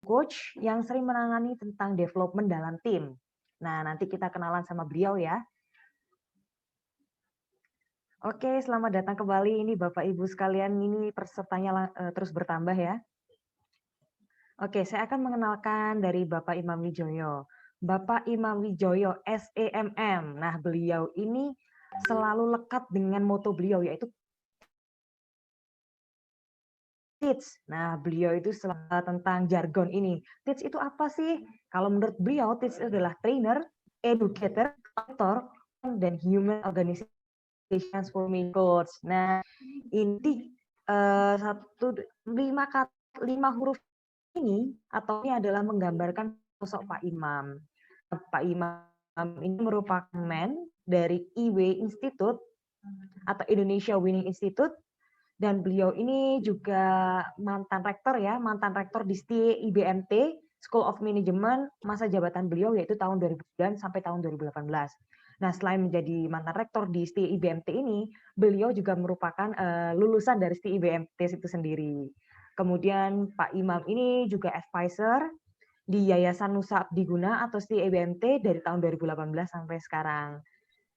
coach yang sering menangani tentang development dalam tim. Nah, nanti kita kenalan sama beliau ya. Oke, selamat datang kembali. Ini Bapak Ibu sekalian, ini pesertanya terus bertambah ya. Oke, saya akan mengenalkan dari Bapak Imam Wijoyo. Bapak Imam Wijoyo, SEMM. Nah, beliau ini selalu lekat dengan moto beliau, yaitu teach. Nah, beliau itu tentang jargon ini. Teach itu apa sih? Kalau menurut beliau, teach adalah trainer, educator, author, dan human organization transforming coach. Nah, ini lima huruf ini atau ini adalah menggambarkan sosok Pak Imam. Pak Imam ini merupakan men dari IW Institute atau Indonesia Winning Institute, dan beliau ini juga mantan rektor di STI IBMT School of Management. Masa jabatan beliau yaitu tahun 2009 sampai tahun 2018. Nah, selain menjadi mantan rektor di STI IBMT ini, beliau juga merupakan lulusan dari STI IBMT itu sendiri. Kemudian Pak Imam ini juga advisor di Yayasan Nusa Abdi Guna atau STI IBMT dari tahun 2018 sampai sekarang.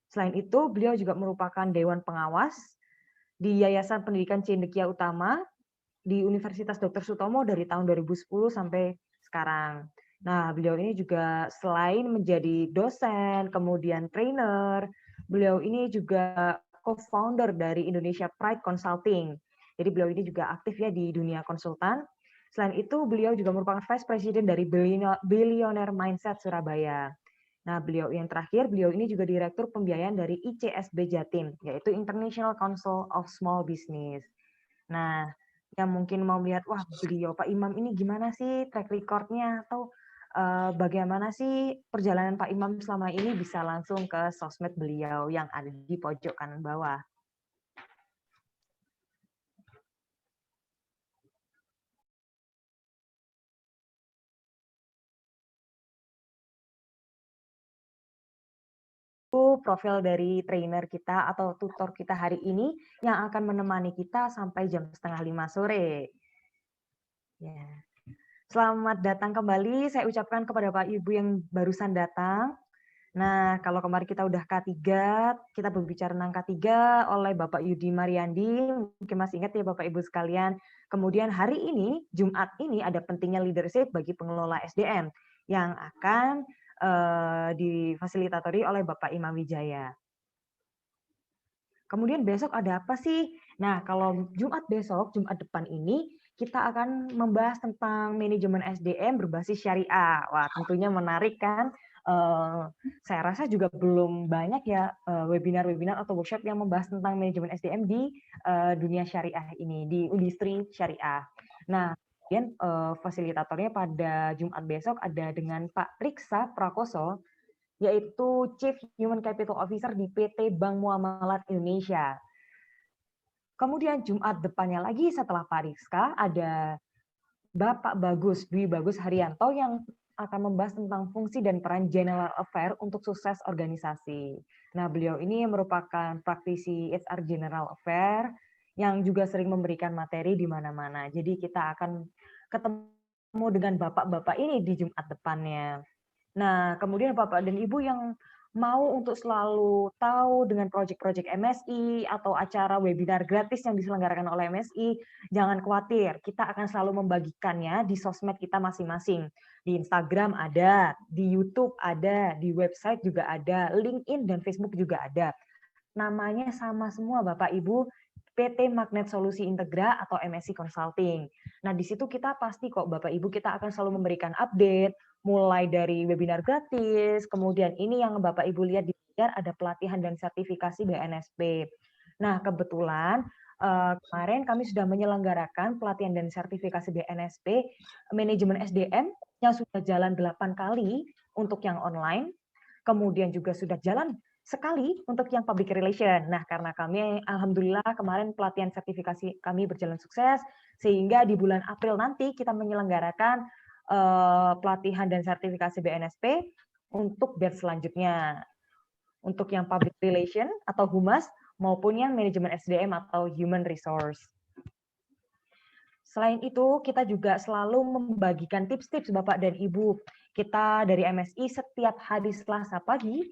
Selain itu, beliau juga merupakan Dewan Pengawas di Yayasan Pendidikan Cendekia Utama di Universitas Dr. Sutomo dari tahun 2010 sampai sekarang. Nah, beliau ini juga selain menjadi dosen, kemudian trainer, beliau ini juga co-founder dari Indonesia Pride Consulting. Jadi beliau ini juga aktif ya di dunia konsultan. Selain itu, beliau juga merupakan Vice President dari Billionaire Mindset Surabaya. Nah, beliau yang terakhir, beliau ini juga Direktur Pembiayaan dari ICSB Jatim, yaitu International Council of Small Business. Nah, yang mungkin mau lihat, wah beliau Pak Imam ini gimana sih track record-nya, atau bagaimana sih perjalanan Pak Imam selama ini, bisa langsung ke sosmed beliau yang ada di pojok kanan bawah. Profil dari trainer kita atau tutor kita hari ini yang akan menemani kita sampai jam 4:30 sore. Ya. Selamat datang kembali, saya ucapkan kepada Pak Ibu yang barusan datang. Nah, kalau kemarin kita udah K3, kita berbicara tentang K3 oleh Bapak Yudi Mariandi, mungkin masih ingat ya Bapak Ibu sekalian. Kemudian hari ini, Jumat ini, ada pentingnya leadership bagi pengelola SDM yang akan difasilitatori oleh Bapak Imam Wijaya. Kemudian besok ada apa sih? Nah, kalau Jumat besok, Jumat depan ini, kita akan membahas tentang manajemen SDM berbasis syariah. Wah, tentunya menarik kan? Saya rasa juga belum banyak ya webinar-webinar atau workshop yang membahas tentang manajemen SDM di dunia syariah ini, di industri syariah. Nah, kemudian fasilitatornya pada Jumat besok ada dengan Pak Riksa Prakoso, yaitu Chief Human Capital Officer di PT Bank Muamalat Indonesia. Kemudian Jumat depannya lagi setelah Pak Rizka ada Bapak Dwi Bagus Haryanto yang akan membahas tentang fungsi dan peran General Affair untuk sukses organisasi. Nah, beliau ini merupakan praktisi HR General Affair yang juga sering memberikan materi di mana-mana. Jadi kita akan ketemu dengan bapak-bapak ini di Jumat depannya. Nah, kemudian Bapak dan Ibu yang mau untuk selalu tahu dengan proyek-proyek MSI atau acara webinar gratis yang diselenggarakan oleh MSI, jangan khawatir, kita akan selalu membagikannya di sosmed kita masing-masing. Di Instagram ada, di YouTube ada, di website juga ada, LinkedIn dan Facebook juga ada. Namanya sama semua Bapak Ibu, PT Magnet Solusi Integra atau MSI Consulting. Nah, di situ kita pasti kok Bapak Ibu, kita akan selalu memberikan update, mulai dari webinar gratis, kemudian ini yang Bapak Ibu lihat di layar ada pelatihan dan sertifikasi BNSP. Nah, kebetulan kemarin kami sudah menyelenggarakan pelatihan dan sertifikasi BNSP manajemen SDM yang sudah jalan 8 kali untuk yang online, kemudian juga sudah jalan sekali untuk yang public relation. Nah, karena kami alhamdulillah kemarin pelatihan sertifikasi kami berjalan sukses, sehingga di bulan April nanti kita menyelenggarakan pelatihan dan sertifikasi BNSP untuk batch selanjutnya. Untuk yang public relation atau humas maupun yang manajemen SDM atau human resource. Selain itu, kita juga selalu membagikan tips-tips Bapak dan Ibu. Kita dari MSI setiap hari Selasa pagi,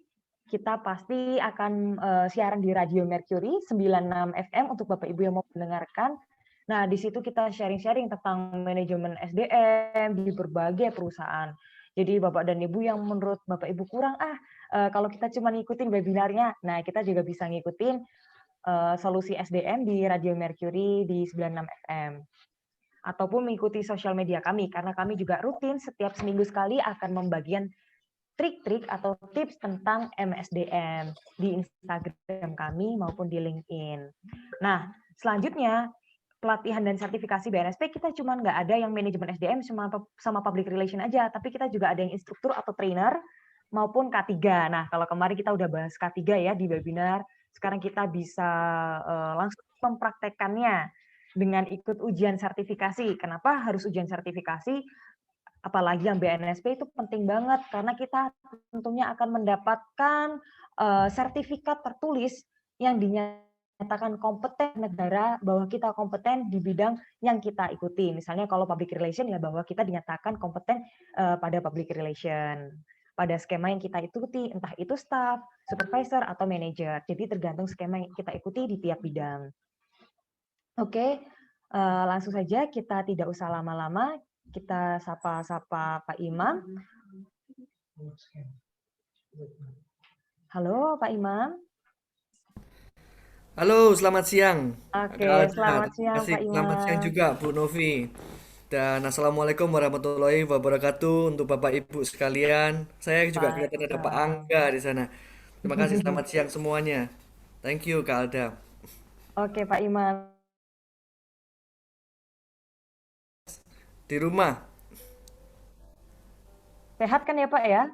kita pasti akan siaran di Radio Mercury 96 FM untuk Bapak Ibu yang mau mendengarkan. Nah, di situ kita sharing-sharing tentang manajemen SDM di berbagai perusahaan. Jadi Bapak dan Ibu yang menurut Bapak Ibu kurang, kalau kita cuma ngikutin webinarnya, nah kita juga bisa ngikutin solusi SDM di Radio Mercury di 96 FM. Ataupun mengikuti sosial media kami, karena kami juga rutin setiap seminggu sekali akan membagikan trik-trik atau tips tentang MSDM di Instagram kami maupun di LinkedIn. Nah, selanjutnya pelatihan dan sertifikasi BNSP kita cuma nggak ada yang manajemen SDM sama public relation aja, tapi kita juga ada yang instruktur atau trainer maupun K3. Nah, kalau kemarin kita udah bahas K3 ya di webinar, sekarang kita bisa langsung mempraktekkannya dengan ikut ujian sertifikasi. Kenapa harus ujian sertifikasi? Apalagi yang BNSP itu penting banget karena kita tentunya akan mendapatkan sertifikat tertulis yang dinyatakan kompeten negara bahwa kita kompeten di bidang yang kita ikuti. Misalnya kalau public relation ya bahwa kita dinyatakan kompeten pada public relation. Pada skema yang kita ikuti, entah itu staff, supervisor, atau manager. Jadi tergantung skema yang kita ikuti di tiap bidang. Oke, langsung saja kita tidak usah lama-lama, kita sapa-sapa Pak Imam. Halo Pak Imam. Halo, selamat siang. Oke, Kak Alda. selamat Terima siang kasih. Pak Selamat siang Imam. juga Bu Novi. Dan Assalamualaikum warahmatullahi wabarakatuh untuk Bapak Ibu sekalian. Saya juga kelihatan ada Pak Waalaikumsalam. Angga di sana. Terima kasih, selamat siang semuanya. Thank you Kak Alda. Oke Pak Imam. Di rumah, Sehat kan ya Pak ya?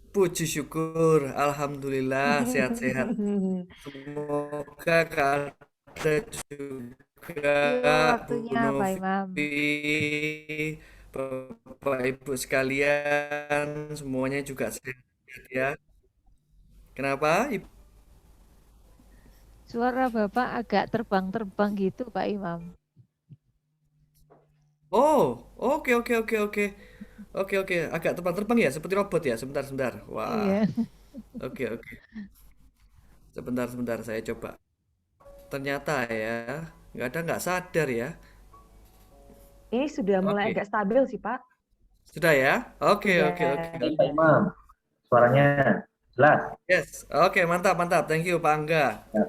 puji syukur, Alhamdulillah sehat-sehat. Semoga Kak Alda juga, Yuk, Bu waktunya Pak Imam. Novi, Bapak Ibu sekalian, semuanya juga sehat ya. Kenapa? Suara Bapak agak terbang-terbang gitu, Pak Imam. Oh, oke oke oke oke. Oke oke, agak terbang-terbang ya, seperti robot ya. Sebentar sebentar. Wah, Iya. oke oke. Sebentar sebentar saya coba. Ternyata ya, nggak sadar ya. Ini sudah mulai Oke, agak stabil sih Pak. sudah ya. Oke oke oke Sudah. Baik, oke. Pak Imam, suaranya jelas. Yes, oke mantap mantap. Thank you Pak Angga. Ya,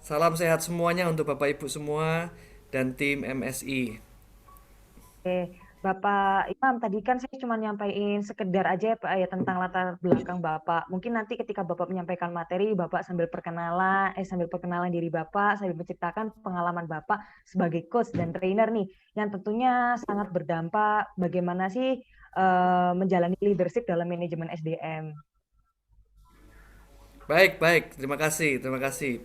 Salam sehat semuanya untuk Bapak Ibu semua dan tim MSI. Oke, Bapak Imam, tadi kan saya cuma nyampaikan sekedar aja ya Pak ya tentang latar belakang Bapak. Mungkin nanti ketika Bapak menyampaikan materi, Bapak sambil perkenalan diri Bapak, sambil menceritakan pengalaman Bapak sebagai coach dan trainer nih, yang tentunya sangat berdampak bagaimana sih menjalani leadership dalam manajemen SDM. Baik baik, terima kasih terima kasih.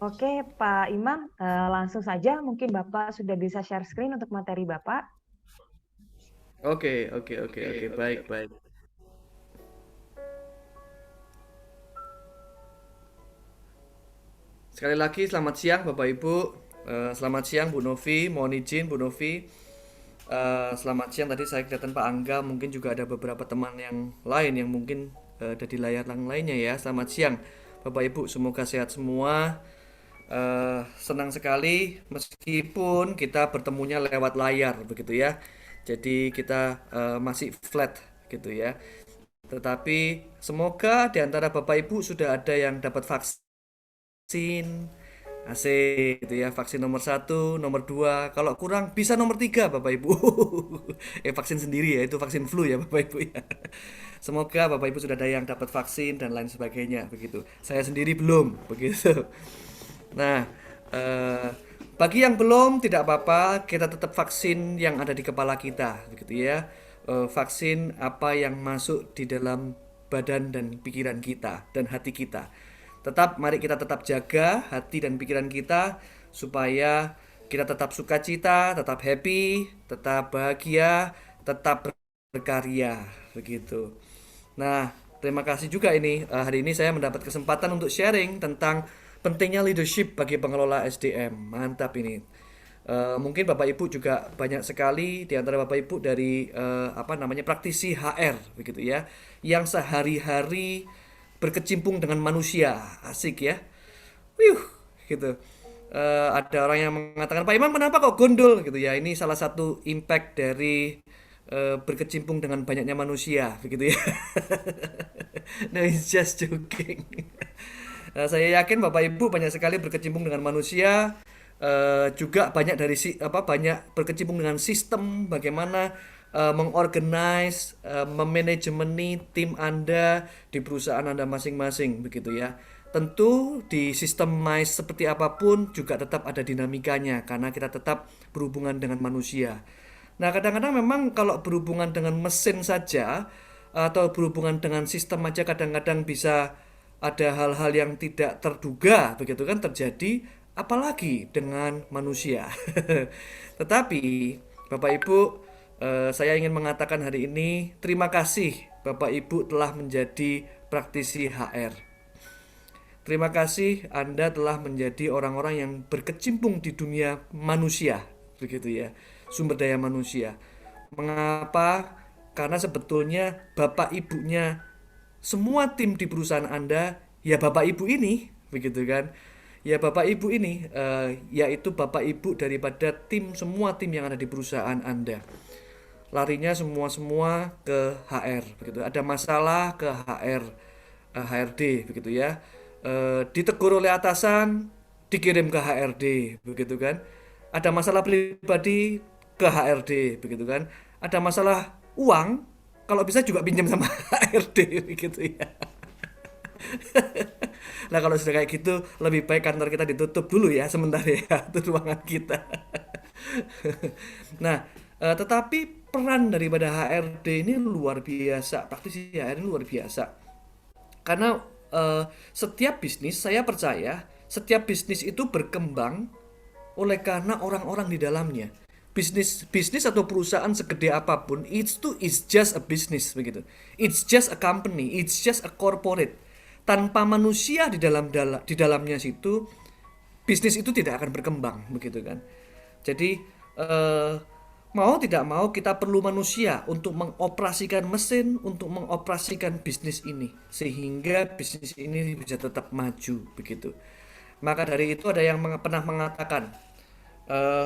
Oke, Pak Imam, langsung saja mungkin Bapak sudah bisa share screen untuk materi Bapak. Oke oke oke oke, baik baik. Sekali lagi selamat siang Bapak Ibu. Selamat siang Bu Novi. Mohon izin Bu Novi. Selamat siang, tadi saya kelihatan Pak Angga, mungkin juga ada beberapa teman yang lain yang mungkin ada di layar yang lainnya ya. Selamat siang Bapak Ibu, semoga sehat semua. Senang sekali meskipun kita bertemunya lewat layar begitu ya. Jadi kita masih flat gitu ya. Tetapi semoga di antara Bapak Ibu sudah ada yang dapat vaksin asik gitu ya, vaksin nomor satu, nomor dua, kalau kurang bisa nomor tiga Bapak Ibu. Vaksin sendiri ya, itu vaksin flu ya Bapak Ibu ya. Semoga Bapak Ibu sudah ada yang dapat vaksin dan lain sebagainya begitu. Saya sendiri belum begitu. Nah, eh, bagi yang belum tidak apa-apa, kita tetap vaksin yang ada di kepala kita begitu ya. Vaksin apa yang masuk di dalam badan dan pikiran kita dan hati kita. Mari kita tetap jaga hati dan pikiran kita supaya kita tetap sukacita, tetap happy, tetap bahagia, tetap berkarya begitu. Nah, terima kasih juga ini hari ini saya mendapat kesempatan untuk sharing tentang pentingnya leadership bagi pengelola SDM. Mantap ini. Mungkin Bapak Ibu juga banyak sekali di antara Bapak Ibu dari praktisi HR begitu ya, yang sehari-hari berkecimpung dengan manusia. Asik ya. Gitu. Ada orang yang mengatakan, Pak Imam kenapa kok gondol gitu ya. Ini salah satu impact dari berkecimpung dengan banyaknya manusia begitu ya. No, it's just joking. Saya yakin Bapak Ibu banyak sekali berkecimpung dengan manusia, juga banyak banyak berkecimpung dengan sistem, bagaimana mengorganize, memanajemeni tim Anda di perusahaan Anda masing-masing begitu ya. Tentu di systemize seperti apapun juga tetap ada dinamikanya karena kita tetap berhubungan dengan manusia. Nah, kadang-kadang memang kalau berhubungan dengan mesin saja atau berhubungan dengan sistem aja kadang-kadang bisa ada hal-hal yang tidak terduga begitu kan terjadi, apalagi dengan manusia. Tetapi Bapak Ibu, saya ingin mengatakan hari ini terima kasih Bapak Ibu telah menjadi praktisi HR. Terima kasih Anda telah menjadi orang-orang yang berkecimpung di dunia manusia begitu ya, sumber daya manusia. Mengapa? Karena sebetulnya Bapak Ibunya semua tim di perusahaan Anda ya Bapak Ibu ini begitu kan. Ya Bapak Ibu ini yaitu Bapak Ibu daripada semua tim yang ada di perusahaan Anda. Larinya semua ke HR begitu. Ada masalah ke HRD begitu ya. Ditegur oleh atasan, dikirim ke HRD begitu kan. Ada masalah pribadi ke HRD begitu kan. Ada masalah uang, kalau bisa juga pinjam sama HRD begitu ya. Nah kalau sudah kayak gitu lebih baik kantor kita ditutup dulu ya sementara ya, itu ruangan kita. Nah tetapi peran daripada HRD ini luar biasa, praktisi HR ini luar biasa. Karena setiap bisnis, saya percaya setiap bisnis itu berkembang oleh karena orang-orang di dalamnya. Bisnis atau perusahaan segede apapun, it's just a business begitu. It's just a company, it's just a corporate. Tanpa manusia di dalamnya situ, bisnis itu tidak akan berkembang begitu kan. Jadi mau tidak mau kita perlu manusia untuk mengoperasikan mesin, untuk mengoperasikan bisnis ini sehingga bisnis ini bisa tetap maju begitu. Maka dari itu ada yang pernah mengatakan,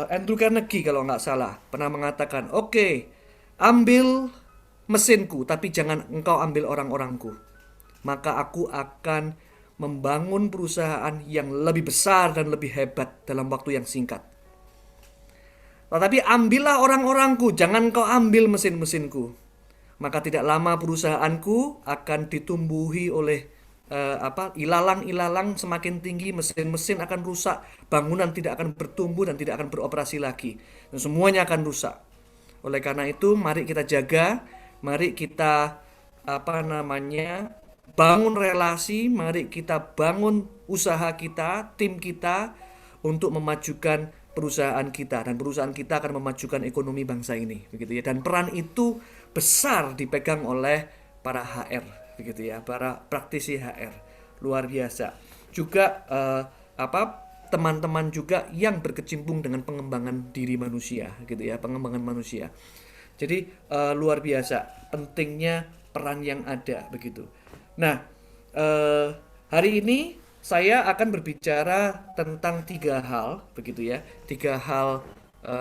Andrew Carnegie kalau nggak salah pernah mengatakan, oke, ambil mesinku tapi jangan engkau ambil orang-orangku, maka aku akan membangun perusahaan yang lebih besar dan lebih hebat dalam waktu yang singkat. Tetapi ambillah orang-orangku, jangan kau ambil mesin-mesinku. Maka tidak lama perusahaanku akan ditumbuhi oleh ilalang-ilalang semakin tinggi, mesin-mesin akan rusak, bangunan tidak akan bertumbuh dan tidak akan beroperasi lagi. Dan semuanya akan rusak. Oleh karena itu, mari kita jaga, mari kita bangun relasi, mari kita bangun usaha kita, tim kita untuk memajukan perusahaan kita, dan perusahaan kita akan memajukan ekonomi bangsa ini begitu ya. Dan peran itu besar dipegang oleh para HR begitu ya, para praktisi HR luar biasa. Juga teman-teman juga yang berkecimpung dengan pengembangan diri manusia gitu ya, pengembangan manusia. Jadi luar biasa pentingnya peran yang ada begitu. Nah, hari ini saya akan berbicara tentang 3 hal begitu ya. 3 hal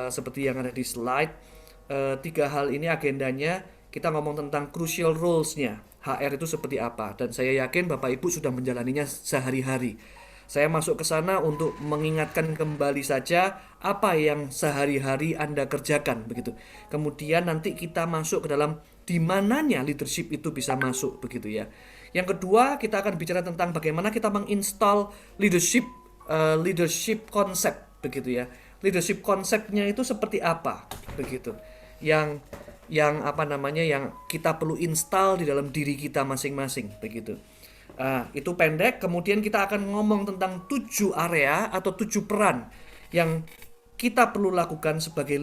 seperti yang ada di slide. 3 hal ini agendanya kita ngomong tentang crucial roles-nya. HR itu seperti apa, dan saya yakin Bapak Ibu sudah menjalaninya sehari-hari. Saya masuk ke sana untuk mengingatkan kembali saja apa yang sehari-hari Anda kerjakan begitu. Kemudian nanti kita masuk ke dalam di mananya leadership itu bisa masuk begitu ya. Yang kedua, kita akan bicara tentang bagaimana kita menginstal leadership konsep begitu ya. Leadership konsepnya itu seperti apa begitu. Yang kita perlu install di dalam diri kita masing-masing begitu. Itu pendek. Kemudian kita akan ngomong tentang 7 area atau 7 peran yang kita perlu lakukan sebagai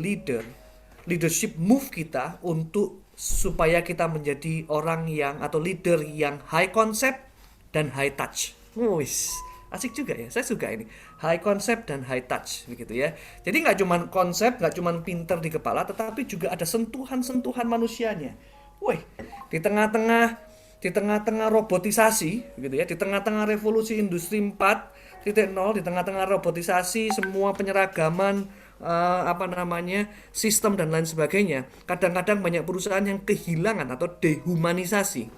leadership move kita untuk supaya kita menjadi orang yang atau leader yang high concept dan high touch. Asik juga ya, saya suka ini. High concept dan high touch begitu ya. Jadi nggak cuman konsep, nggak cuman pinter di kepala, tetapi juga ada sentuhan-sentuhan manusianya. Woi, di tengah-tengah di tengah-tengah robotisasi gitu ya, di tengah-tengah revolusi industri 4.0, di tengah-tengah robotisasi, semua penyeragaman apa namanya, sistem dan lain sebagainya. Kadang-kadang banyak perusahaan yang kehilangan atau dehumanisasi.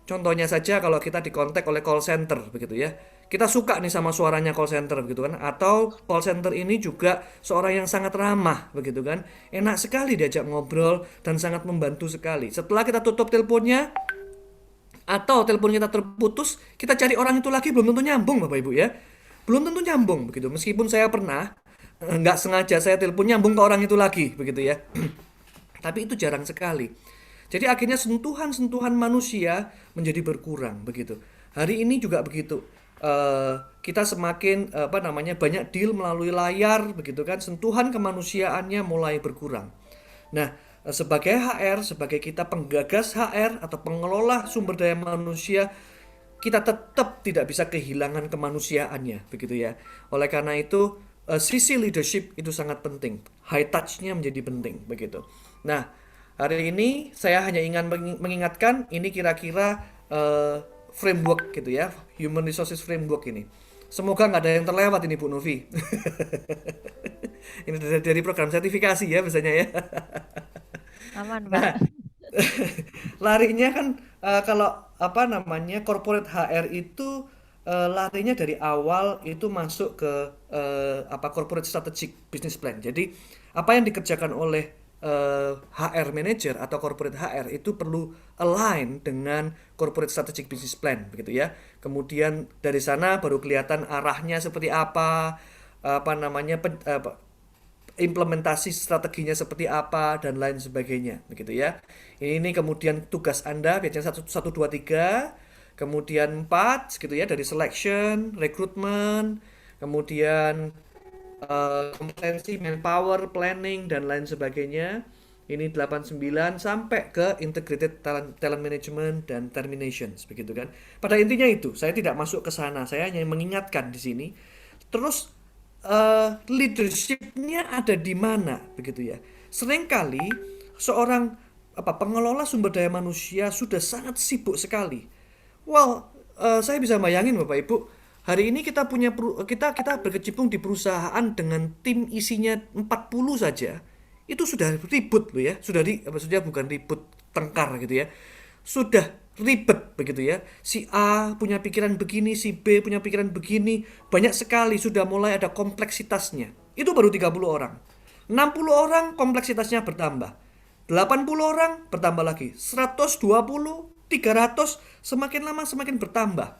Contohnya saja kalau kita dikontak oleh call center begitu ya. Kita suka nih sama suaranya call center begitu kan. Atau call center ini juga seorang yang sangat ramah begitu kan. Enak sekali diajak ngobrol dan sangat membantu sekali. Setelah kita tutup teleponnya atau telepon kita terputus, kita cari orang itu lagi belum tentu nyambung Bapak Ibu ya. Belum tentu nyambung begitu. Meskipun saya pernah nggak sengaja saya telepon nyambung ke orang itu lagi begitu ya. Tapi itu jarang sekali. Jadi akhirnya sentuhan-sentuhan manusia menjadi berkurang begitu. Hari ini juga begitu. Kita semakin apa namanya, banyak deal melalui layar begitu kan. Sentuhan kemanusiaannya mulai berkurang. Nah, sebagai HR, sebagai kita penggagas HR atau pengelola sumber daya manusia, kita tetap tidak bisa kehilangan kemanusiaannya begitu ya. Oleh karena itu sisi leadership itu sangat penting. High touch-nya menjadi penting begitu. Nah, hari ini saya hanya ingin mengingatkan ini kira-kira framework gitu ya, Human Resources Framework ini. Semoga nggak ada yang terlewat ini Bu Novi. Ini dari program sertifikasi ya biasanya ya. Aman, Nah, Pak. larinya kan kalau apa namanya, corporate HR itu larinya dari awal itu masuk ke apa, corporate strategic business plan. Jadi apa yang dikerjakan oleh HR manager atau corporate HR itu perlu align dengan corporate strategic business plan begitu ya. Kemudian dari sana baru kelihatan arahnya seperti apa namanya, implementasi strateginya seperti apa dan lain sebagainya begitu ya. Ini kemudian tugas Anda biasanya 1 2 3, kemudian 4 gitu ya, dari selection, recruitment, kemudian kompetensi, manpower, planning dan lain sebagainya. Ini 89 sampai ke integrated talent management dan terminations begitu kan. Pada intinya itu, saya tidak masuk ke sana. Saya hanya mengingatkan di sini. Terus leadershipnya ada di mana begitu ya. Seringkali seorang pengelola sumber daya manusia sudah sangat sibuk sekali. Well, saya bisa bayangin Bapak Ibu, hari ini kita punya kita berkecimpung di perusahaan dengan tim isinya 40 saja. Itu sudah ribut loh ya, sudah bukan ribut tengkar gitu ya. Sudah ribet begitu ya. Si A punya pikiran begini, si B punya pikiran begini, banyak sekali, sudah mulai ada kompleksitasnya. Itu baru 30 orang. 60 orang kompleksitasnya bertambah. 80 orang bertambah lagi. 120, 300, semakin lama semakin bertambah.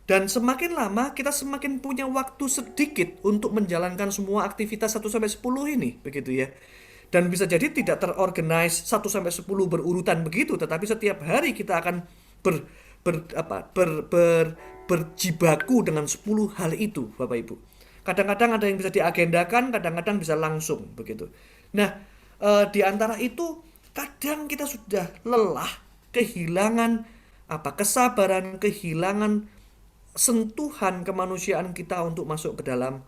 Dan semakin lama kita semakin punya waktu sedikit untuk menjalankan semua aktivitas 1-10 ini begitu ya. Dan bisa jadi tidak terorganize 1-10 berurutan begitu, tetapi setiap hari kita akan berjibaku dengan 10 hal itu Bapak Ibu. Kadang-kadang ada yang bisa diagendakan, kadang-kadang bisa langsung begitu. Nah, di antara itu kadang kita sudah lelah, kehilangan kesabaran, kehilangan sentuhan kemanusiaan kita untuk masuk ke dalam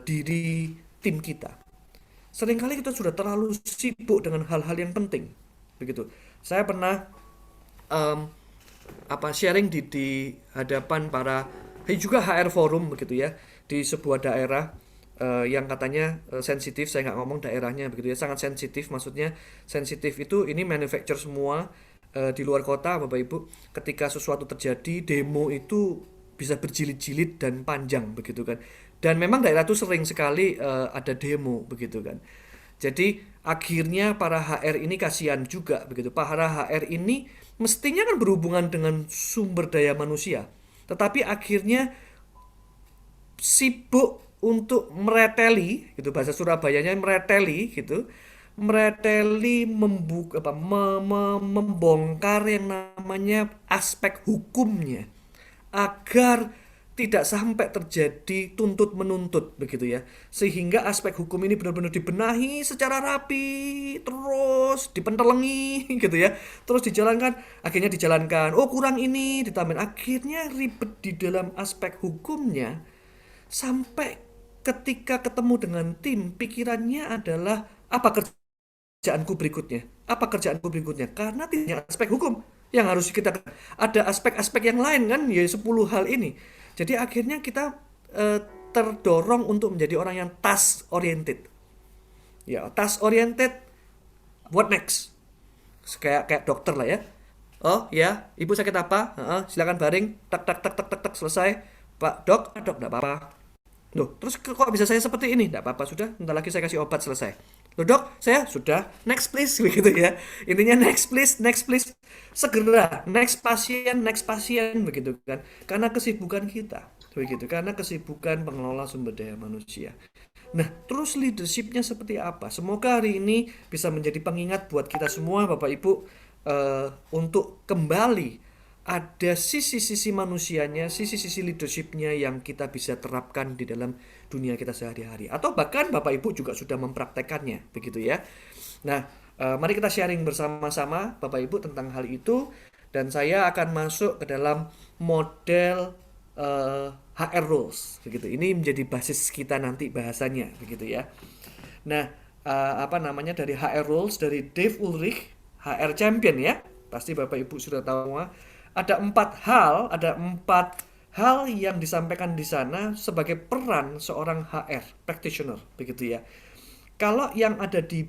diri tim kita. Seringkali kita sudah terlalu sibuk dengan hal-hal yang penting, begitu. Saya pernah sharing di hadapan para juga HR forum begitu ya, di sebuah daerah yang katanya sensitif. Saya nggak ngomong daerahnya begitu ya, sangat sensitif. Maksudnya sensitif itu ini manufacture semua di luar kota Bapak Ibu. Ketika sesuatu terjadi, demo itu bisa berjilid-jilid dan panjang begitu kan. Dan memang daerah itu sering sekali ada demo begitu kan. Jadi akhirnya para HR ini kasihan juga begitu. Para HR ini mestinya kan berhubungan dengan sumber daya manusia, tetapi akhirnya sibuk untuk mereteli gitu, bahasa Surabayanya mereteli gitu. Mereteli membongkar yang namanya aspek hukumnya agar tidak sampai terjadi tuntut menuntut begitu ya, sehingga aspek hukum ini benar-benar dibenahi secara rapi, terus dipentelengi gitu ya, terus dijalankan, oh kurang ini ditambahin, akhirnya ribet di dalam aspek hukumnya. Sampai ketika ketemu dengan tim, pikirannya adalah apa kerjaanku berikutnya, karena tidak hanya aspek hukum yang harus kita, ada aspek-aspek yang lain kan, ya 10 hal ini. Jadi akhirnya kita terdorong untuk menjadi orang yang task oriented. Ya, task oriented, what next? Kayak dokter lah ya. Oh ya, ibu sakit apa? Silakan baring, tak tak tak tak tak tak, selesai. Pak dok, enggak apa-apa. Loh, terus kok bisa saya seperti ini? Enggak apa-apa, sudah, bentar lagi saya kasih obat, selesai. Loh dok, saya sudah, next please, begitu ya. Intinya next please, segera, next pasien, begitu kan. Karena kesibukan kita, begitu. Karena kesibukan pengelola sumber daya manusia. Nah, terus leadershipnya seperti apa? Semoga hari ini bisa menjadi pengingat buat kita semua, Bapak Ibu, untuk kembali ada sisi-sisi manusianya, sisi-sisi leadershipnya yang kita bisa terapkan di dalam dunia kita sehari-hari. Atau bahkan Bapak Ibu juga sudah mempraktekannya, begitu ya. Nah, mari kita sharing bersama-sama Bapak Ibu tentang hal itu. Dan saya akan masuk ke dalam model HR rules, begitu. Ini menjadi basis kita nanti bahasanya, begitu ya. Nah, dari HR rules dari Dave Ulrich, HR champion ya. Pasti Bapak Ibu sudah tahu semua. Ada 4 hal yang disampaikan di sana sebagai peran seorang HR practitioner, begitu ya. Kalau yang ada di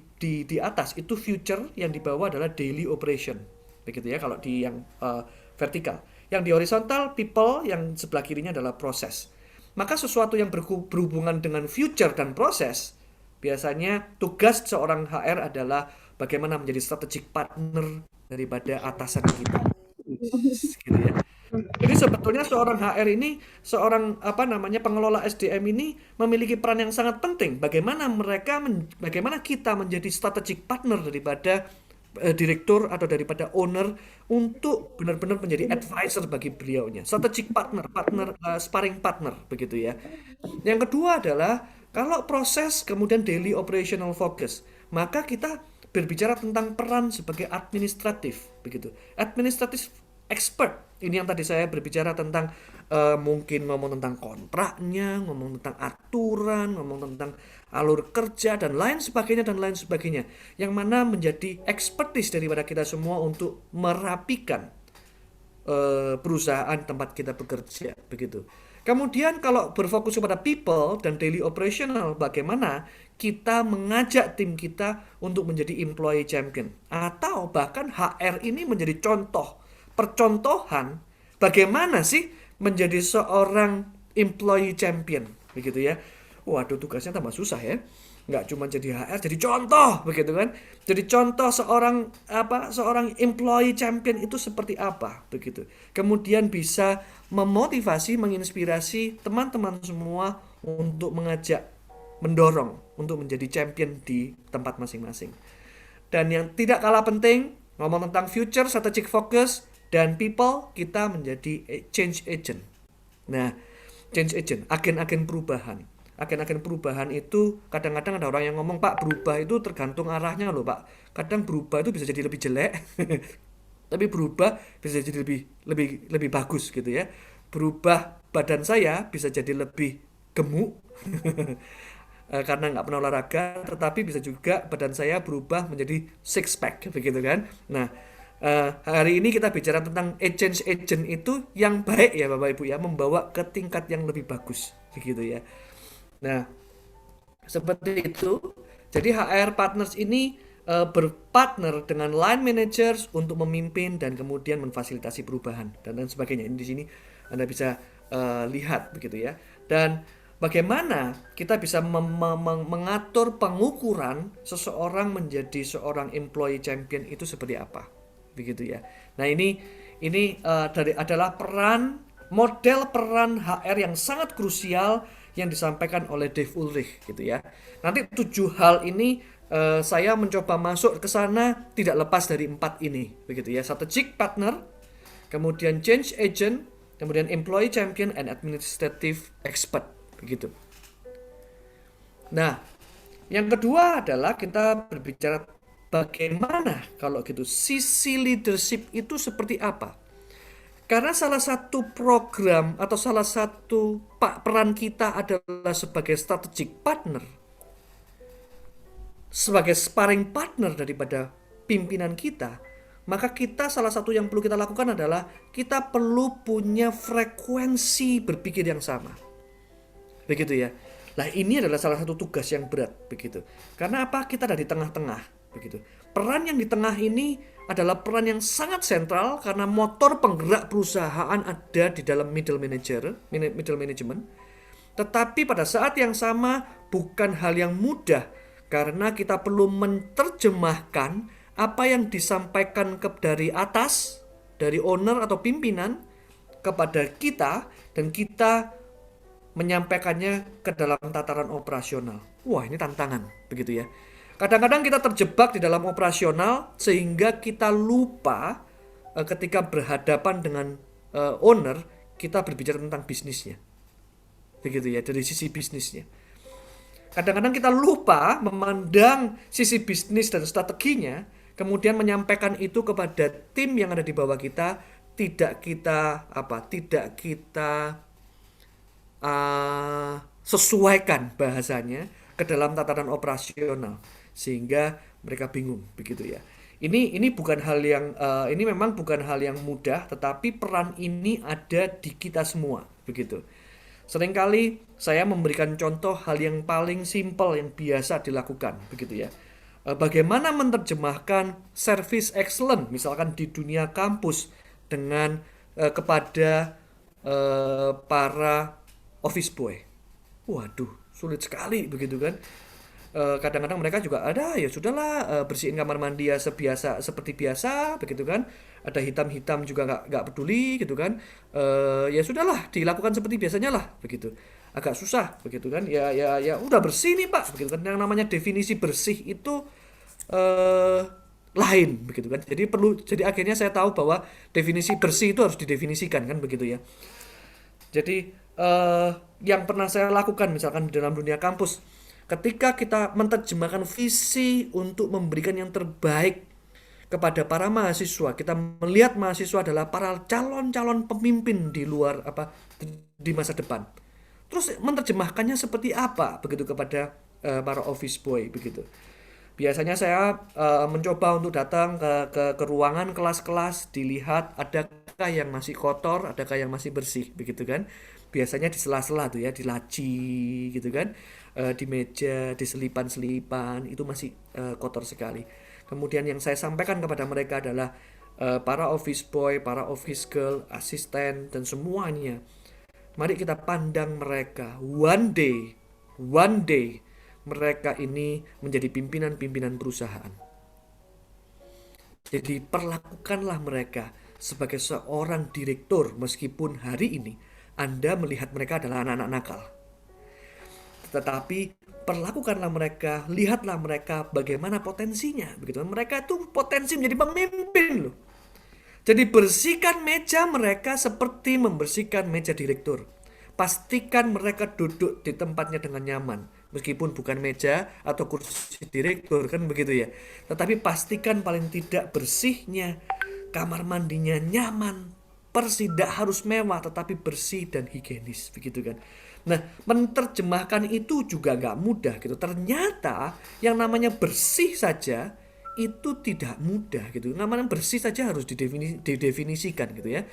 atas itu future, yang di bawah adalah daily operation, begitu ya. Kalau di yang vertikal, yang di horizontal people, yang sebelah kirinya adalah proses. Maka sesuatu yang berhubungan dengan future dan proses, biasanya tugas seorang HR adalah bagaimana menjadi strategic partner daripada atasan kita. Gitu ya. Jadi sebetulnya seorang HR ini, pengelola SDM ini memiliki peran yang sangat penting. Bagaimana kita menjadi strategic partner daripada direktur atau daripada owner untuk benar-benar menjadi advisor bagi beliaunya. Strategic partner, sparring partner, begitu ya. Yang kedua adalah kalau proses kemudian daily operational focus, maka kita berbicara tentang peran sebagai administratif, begitu. Administratif expert. Ini yang tadi saya berbicara tentang mungkin ngomong tentang kontraknya, ngomong tentang aturan, ngomong tentang alur kerja dan lain sebagainya. Yang mana menjadi expertise daripada kita semua untuk merapikan perusahaan tempat kita bekerja, begitu. Kemudian kalau berfokus kepada people dan daily operational, bagaimana kita mengajak tim kita untuk menjadi employee champion. Atau bahkan HR ini menjadi percontohan bagaimana sih menjadi seorang employee champion, begitu ya. Waduh, tugasnya tambah susah ya. Nggak cuma jadi HR, jadi contoh, begitu kan. Jadi contoh seorang employee champion itu seperti apa, begitu. Kemudian bisa memotivasi, menginspirasi teman-teman semua untuk mendorong untuk menjadi champion di tempat masing-masing. Dan yang tidak kalah penting, ngomong tentang future, strategic focus, dan people, kita menjadi change agent. Nah, change agent, agen-agen perubahan. Agen-agen perubahan itu kadang-kadang ada orang yang ngomong, Pak, berubah itu tergantung arahnya loh, Pak. Kadang berubah itu bisa jadi lebih jelek, tapi berubah bisa jadi lebih bagus gitu ya. Berubah badan saya bisa jadi lebih gemuk karena nggak pernah olahraga, tetapi bisa juga badan saya berubah menjadi six pack, begitu kan. Nah, hari ini kita bicara tentang change agent itu yang baik ya Bapak Ibu ya, membawa ke tingkat yang lebih bagus, begitu ya. Nah, seperti itu. Jadi HR partners ini berpartner dengan line managers untuk memimpin dan kemudian memfasilitasi perubahan dan lain sebagainya. Ini di sini Anda bisa lihat, begitu ya. Dan bagaimana kita bisa mengatur pengukuran seseorang menjadi seorang employee champion itu seperti apa, begitu ya. Nah, ini adalah model peran HR yang sangat krusial yang disampaikan oleh Dave Ulrich, gitu ya. Nanti 7 hal ini saya mencoba masuk ke sana tidak lepas dari 4 ini, begitu ya. Strategic partner, kemudian change agent, kemudian employee champion and administrative expert, begitu. Nah, yang kedua adalah kita berbicara bagaimana kalau gitu sisi leadership itu seperti apa. Karena salah satu program atau salah satu peran kita adalah sebagai strategic partner, sebagai sparring partner daripada pimpinan kita, maka kita salah satu yang perlu kita lakukan adalah kita perlu punya frekuensi berpikir yang sama. Begitu ya. Nah, ini adalah salah satu tugas yang berat, begitu. Karena apa? Kita ada di tengah-tengah, begitu. Peran yang di tengah ini adalah peran yang sangat sentral karena motor penggerak perusahaan ada di dalam middle management. Tetapi pada saat yang sama bukan hal yang mudah karena kita perlu menerjemahkan apa yang disampaikan dari atas, dari owner atau pimpinan kepada kita, dan kita menyampaikannya ke dalam tataran operasional. Wah, ini tantangan, begitu ya. Kadang-kadang kita terjebak di dalam operasional sehingga kita lupa ketika berhadapan dengan owner, kita berbicara tentang bisnisnya. Begitu ya, dari sisi bisnisnya. Kadang-kadang kita lupa memandang sisi bisnis dan strateginya, kemudian menyampaikan itu kepada tim yang ada di bawah kita, tidak kita sesuaikan bahasanya ke dalam tataran operasional sehingga mereka bingung, begitu ya. Ini bukan hal yang ini memang bukan hal yang mudah, tetapi peran ini ada di kita semua, begitu. Seringkali saya memberikan contoh hal yang paling simpel yang biasa dilakukan, begitu ya. Bagaimana menerjemahkan service excellent misalkan di dunia kampus dengan kepada para office boy. Waduh, sulit sekali, begitu kan. Kadang-kadang mereka juga ada, ya sudahlah, bersihin kamar mandi ya seperti biasa, begitu kan. Ada hitam-hitam juga nggak peduli, gitu kan. Ya sudahlah, dilakukan seperti biasanya lah, begitu. Agak susah, begitu kan. Ya udah bersih nih Pak, begitu kan. Yang namanya definisi bersih itu lain, begitu kan. Jadi akhirnya saya tahu bahwa definisi bersih itu harus didefinisikan, kan, begitu ya. Jadi yang pernah saya lakukan misalkan di dalam dunia kampus, ketika kita menerjemahkan visi untuk memberikan yang terbaik kepada para mahasiswa, kita melihat mahasiswa adalah para calon-calon pemimpin di luar di masa depan. Terus menerjemahkannya seperti apa begitu kepada para office boy, begitu. Biasanya saya mencoba untuk datang ke ruangan kelas-kelas, dilihat adakah yang masih kotor, adakah yang masih bersih, begitu kan. Biasanya di sela-sela tuh ya, di laci gitu kan, di meja, di selipan-selipan itu masih kotor sekali. Kemudian yang saya sampaikan kepada mereka adalah para office boy, para office girl, asisten dan semuanya. Mari kita pandang mereka. One day mereka ini menjadi pimpinan-pimpinan perusahaan. Jadi perlakukanlah mereka sebagai seorang direktur meskipun hari ini Anda melihat mereka adalah anak-anak nakal. Tetapi perlakukanlah mereka, lihatlah mereka bagaimana potensinya, begitu. Mereka itu potensi menjadi pemimpin loh. Jadi bersihkan meja mereka seperti membersihkan meja direktur. Pastikan mereka duduk di tempatnya dengan nyaman, meskipun bukan meja atau kursi direktur, kan begitu ya. Tetapi pastikan paling tidak bersihnya, kamar mandinya nyaman, tidak harus mewah tetapi bersih dan higienis, begitu kan. Nah, menerjemahkan itu juga nggak mudah gitu. Ternyata yang namanya bersih saja itu tidak mudah gitu. Namanya bersih saja harus didefinisikan gitu ya.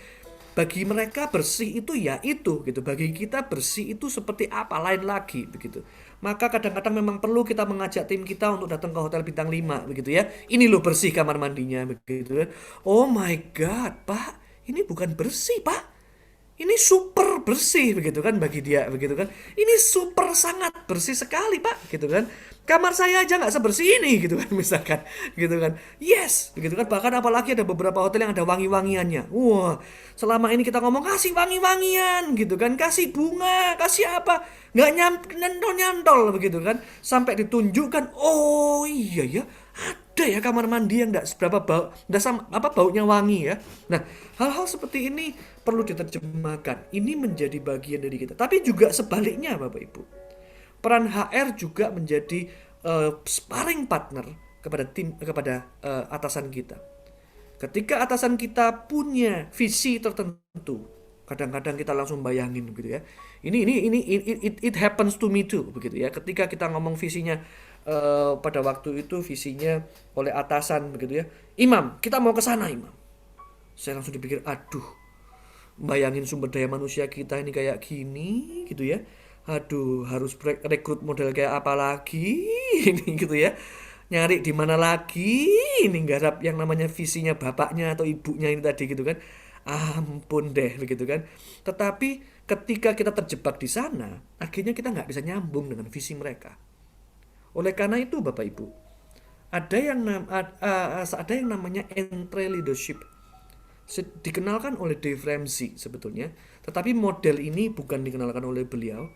Bagi mereka bersih itu ya itu gitu. Bagi kita bersih itu seperti apa, lain lagi begitu. Maka kadang-kadang memang perlu kita mengajak tim kita untuk datang ke hotel bintang 5 begitu ya. Ini loh bersih kamar mandinya begitu kan. Oh my god, Pak, ini bukan bersih, Pak. Ini super bersih begitu kan bagi dia begitu kan. Ini super sangat bersih sekali Pak gitu kan. Kamar saya aja nggak sebersih ini gitu kan misalkan gitu kan. Yes begitu kan. Bahkan apalagi ada beberapa hotel yang ada wangi-wangiannya. Wah, selama ini kita ngomong kasih wangi-wangian gitu kan, kasih bunga, kasih apa, nggak nyantol begitu kan. Sampai ditunjukkan, oh iya ya, ada ya kamar mandi yang nggak seberapa baunya wangi ya. Nah, hal-hal seperti ini perlu diterjemahkan. Ini menjadi bagian dari kita. Tapi juga sebaliknya, Bapak Ibu. Peran HR juga menjadi sparring partner kepada atasan kita. Ketika atasan kita punya visi tertentu, kadang-kadang kita langsung bayangin gitu ya. It happens to me too begitu ya. Ketika kita ngomong visinya pada waktu itu visinya oleh atasan begitu ya. Imam, kita mau ke sana, Imam. Saya langsung dipikir, aduh, bayangin sumber daya manusia kita ini kayak gini gitu ya. Aduh, harus rekrut model kayak apa lagi ini gitu ya. Nyari di mana lagi ini garap yang namanya visinya bapaknya atau ibunya ini tadi gitu kan. Ampun deh begitu kan. Tetapi ketika kita terjebak di sana, akhirnya kita nggak bisa nyambung dengan visi mereka. Oleh karena itu Bapak Ibu, ada yang namanya entre leadership. Dikenalkan oleh Dave Ramsey sebetulnya, tetapi model ini bukan dikenalkan oleh beliau.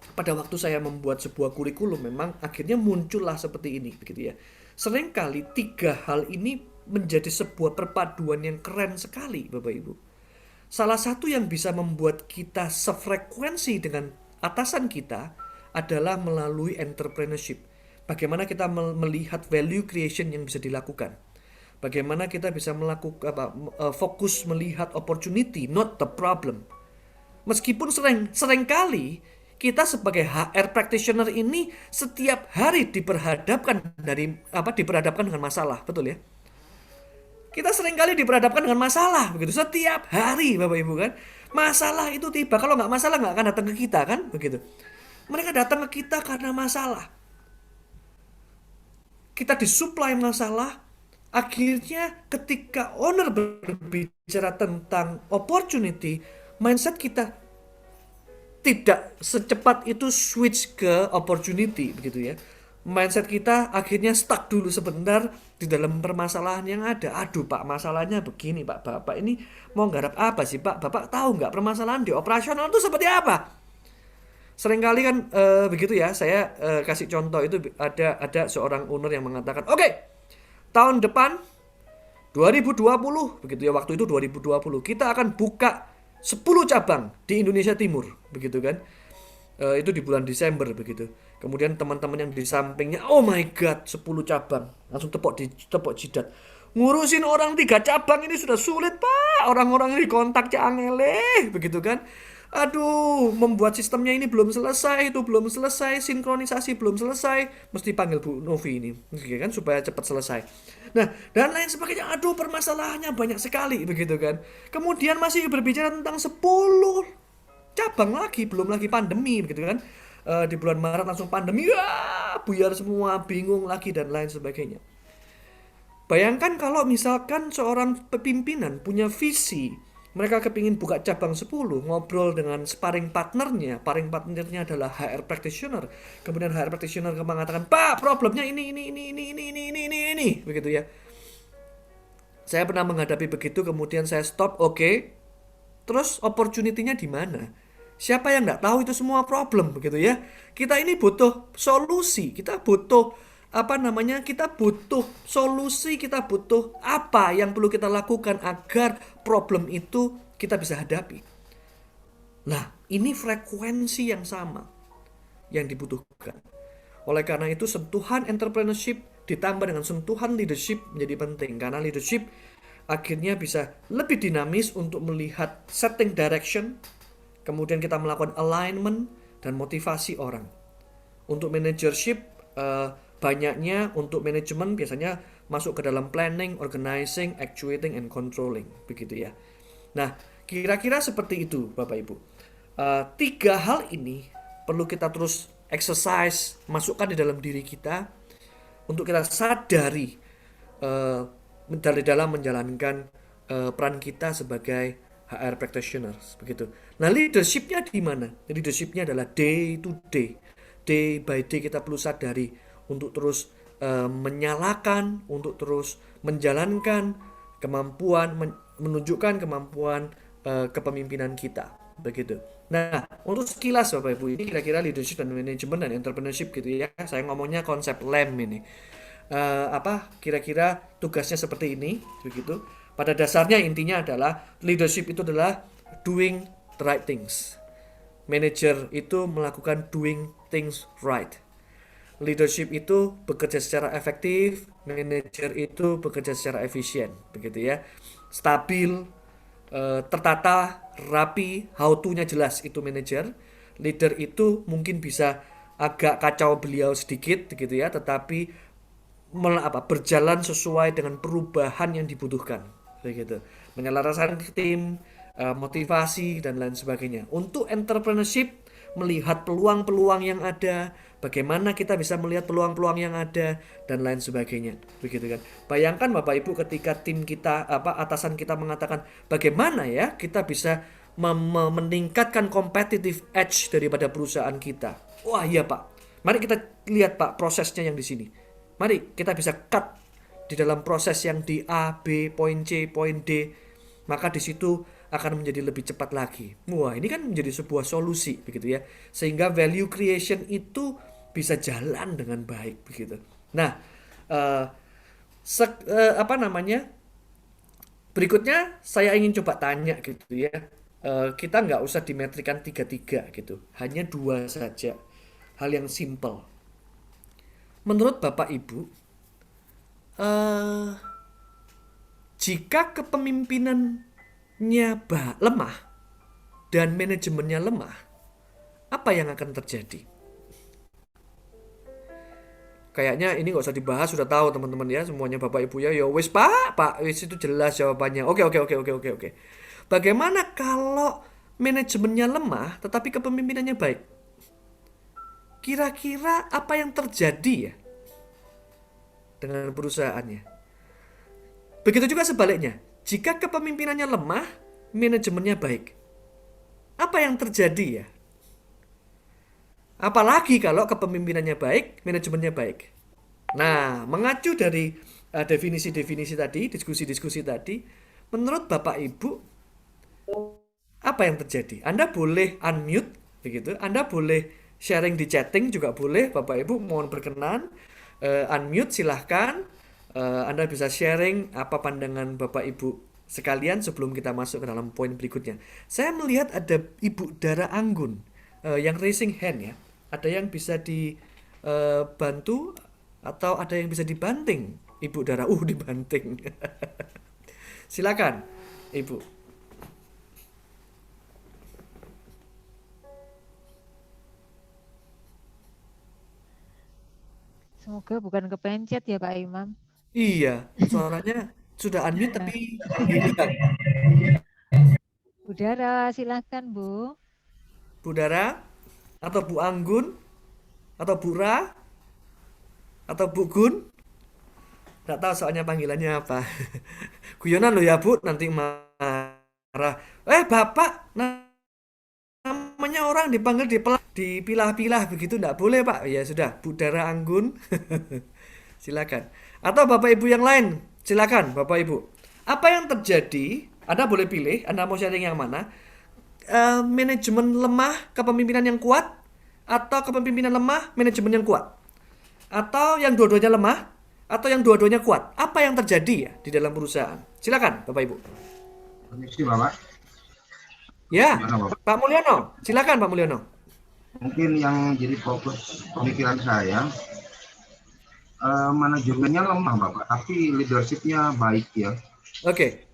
Pada waktu saya membuat sebuah kurikulum memang akhirnya muncullah seperti ini begitu ya. Seringkali 3 hal ini menjadi sebuah perpaduan yang keren sekali Bapak Ibu. Salah satu yang bisa membuat kita sefrekuensi dengan atasan kita adalah melalui entrepreneurship. Bagaimana kita melihat value creation yang bisa dilakukan. Bagaimana kita bisa melakukan fokus melihat opportunity, not the problem. Meskipun seringkali kita sebagai HR practitioner ini setiap hari diperhadapkan dengan masalah, betul ya? Kita seringkali diperhadapkan dengan masalah, begitu. Setiap hari, Bapak Ibu kan, masalah itu tiba. Kalau nggak masalah nggak akan datang ke kita kan, begitu. Mereka datang ke kita karena masalah. Kita disuplai masalah. Akhirnya ketika owner berbicara tentang opportunity, mindset kita tidak secepat itu switch ke opportunity begitu ya. Mindset kita akhirnya stuck dulu sebentar di dalam permasalahan yang ada. Aduh Pak, masalahnya begini Pak. Bapak ini mau garap apa sih Pak? Bapak tahu nggak permasalahan di operasional itu seperti apa? Seringkali kan begitu ya. Saya kasih contoh itu ada seorang owner yang mengatakan, oke, tahun depan 2020 begitu ya, waktu itu 2020 kita akan buka 10 cabang di Indonesia Timur begitu kan. Itu di bulan Desember begitu. Kemudian teman-teman yang di sampingnya, oh my god, 10 cabang. Langsung tepok jidat. Ngurusin orang 3 cabang ini sudah sulit Pak. Orang-orang ini kontak angele begitu kan. Aduh, membuat sistemnya ini belum selesai, itu belum selesai, sinkronisasi belum selesai, mesti panggil Bu Novi ini, kan supaya cepat selesai. Nah, dan lain sebagainya. Aduh, permasalahannya banyak sekali begitu kan. Kemudian masih berbicara tentang 10 cabang lagi, belum lagi pandemi begitu kan. Di bulan Maret langsung pandemi, buyar semua, bingung lagi dan lain sebagainya. Bayangkan kalau misalkan seorang pimpinan punya visi, mereka kepingin buka cabang 10, ngobrol dengan sparring partnernya adalah HR practitioner. Kemudian HR practitioner mengatakan, Pak, problemnya ini, begitu ya. Saya pernah menghadapi begitu, kemudian saya stop, oke. Terus opportunity-nya di mana? Siapa yang nggak tahu itu semua problem, begitu ya. Kita ini butuh solusi, kita butuh kita butuh solusi, kita butuh apa yang perlu kita lakukan agar problem itu kita bisa hadapi. Nah, ini frekuensi yang sama yang dibutuhkan. Oleh karena itu, sentuhan entrepreneurship ditambah dengan sentuhan leadership menjadi penting. Karena leadership akhirnya bisa lebih dinamis untuk melihat setting direction, kemudian kita melakukan alignment dan motivasi orang. Untuk managership, banyaknya untuk manajemen biasanya masuk ke dalam planning, organizing, actuating, and controlling, begitu ya. Nah, kira-kira seperti itu Bapak Ibu. 3 hal ini perlu kita terus exercise, masukkan di dalam diri kita untuk kita sadari dari dalam menjalankan peran kita sebagai HR practitioners, begitu. Nah, leadershipnya di mana? Leadershipnya adalah day to day. Day by day kita perlu sadari untuk terus menyalakan, untuk terus menjalankan kemampuan, menunjukkan kemampuan kepemimpinan kita, begitu. Nah, untuk sekilas Bapak Ibu, ini kira-kira leadership dan management dan entrepreneurship gitu ya. Saya ngomongnya konsep LEM ini. kira-kira tugasnya seperti ini, begitu. Pada dasarnya intinya adalah leadership itu adalah doing the right things. Manager itu melakukan doing things right. Leadership itu bekerja secara efektif, manajer itu bekerja secara efisien, begitu ya. Stabil, tertata, rapi, how to-nya jelas itu manajer. Leader itu mungkin bisa agak kacau beliau sedikit, gitu ya, tetapi berjalan sesuai dengan perubahan yang dibutuhkan, begitu. Menyelaraskan tim, motivasi dan lain sebagainya. Untuk entrepreneurship, melihat peluang-peluang yang ada, bagaimana kita bisa melihat peluang-peluang yang ada dan lain sebagainya, begitu kan. Bayangkan Bapak Ibu ketika tim kita atasan kita mengatakan bagaimana ya kita bisa meningkatkan competitive edge daripada perusahaan kita. Wah iya Pak, mari kita lihat Pak prosesnya yang di sini. Mari kita bisa cut di dalam proses yang di A, B, poin C, poin D, maka di situ akan menjadi lebih cepat lagi. Wah, ini kan menjadi sebuah solusi, begitu ya. Sehingga value creation itu bisa jalan dengan baik, begitu. Nah, berikutnya saya ingin coba tanya, gitu ya. Kita nggak usah dimetrikan 3-3 gitu, hanya 2 saja. Hal yang simple. Menurut Bapak Ibu, jika kepemimpinannya lemah dan manajemennya lemah, apa yang akan terjadi? Kayaknya ini nggak usah dibahas, sudah tahu teman-teman ya, semuanya Bapak Ibu ya. Ya wis Pak, wis itu jelas jawabannya. Oke. Bagaimana kalau manajemennya lemah tetapi kepemimpinannya baik? Kira-kira apa yang terjadi ya dengan perusahaannya? Begitu juga sebaliknya. Jika kepemimpinannya lemah, manajemennya baik. Apa yang terjadi ya? Apalagi kalau kepemimpinannya baik, manajemennya baik. Nah, mengacu dari definisi-definisi tadi, diskusi-diskusi tadi, menurut Bapak Ibu, apa yang terjadi? Anda boleh unmute, begitu. Anda boleh sharing di chatting juga boleh, Bapak Ibu mohon berkenan. Unmute silahkan. Anda bisa sharing apa pandangan Bapak Ibu sekalian sebelum kita masuk ke dalam poin berikutnya. Saya melihat ada Ibu Dara Anggun yang raising hand ya. Ada yang bisa dibantu atau ada yang bisa dibanting, Ibu Dara. Dibanting. Silakan, Ibu. Semoga bukan kepencet ya Pak Imam. Iya, suaranya sudah unmute tapi hilang. Bu Dara, silahkan Bu. Bu Dara atau Bu Anggun atau Bu Ra atau Bu Gun, nggak tahu soalnya panggilannya apa. Guyonan lo ya Bu, nanti marah. Bapak, namanya orang dipanggil dipilah-pilah begitu nggak boleh Pak. Ya sudah, Bu Dara Anggun. Silakan. Atau Bapak Ibu yang lain, silakan Bapak Ibu. Apa yang terjadi? Anda boleh pilih, Anda mau sharing yang mana? Manajemen lemah, kepemimpinan yang kuat, atau kepemimpinan lemah, manajemen yang kuat, atau yang dua-duanya lemah, atau yang dua-duanya kuat. Apa yang terjadi ya di dalam perusahaan? Silakan Bapak Ibu. Permisi Bapak. Ya, Gimana, Bapak? Pak Mulyono, silakan Pak Mulyono. Mungkin yang jadi fokus pemikiran saya, manajemennya lemah Bapak, tapi leadershipnya baik ya. Oke.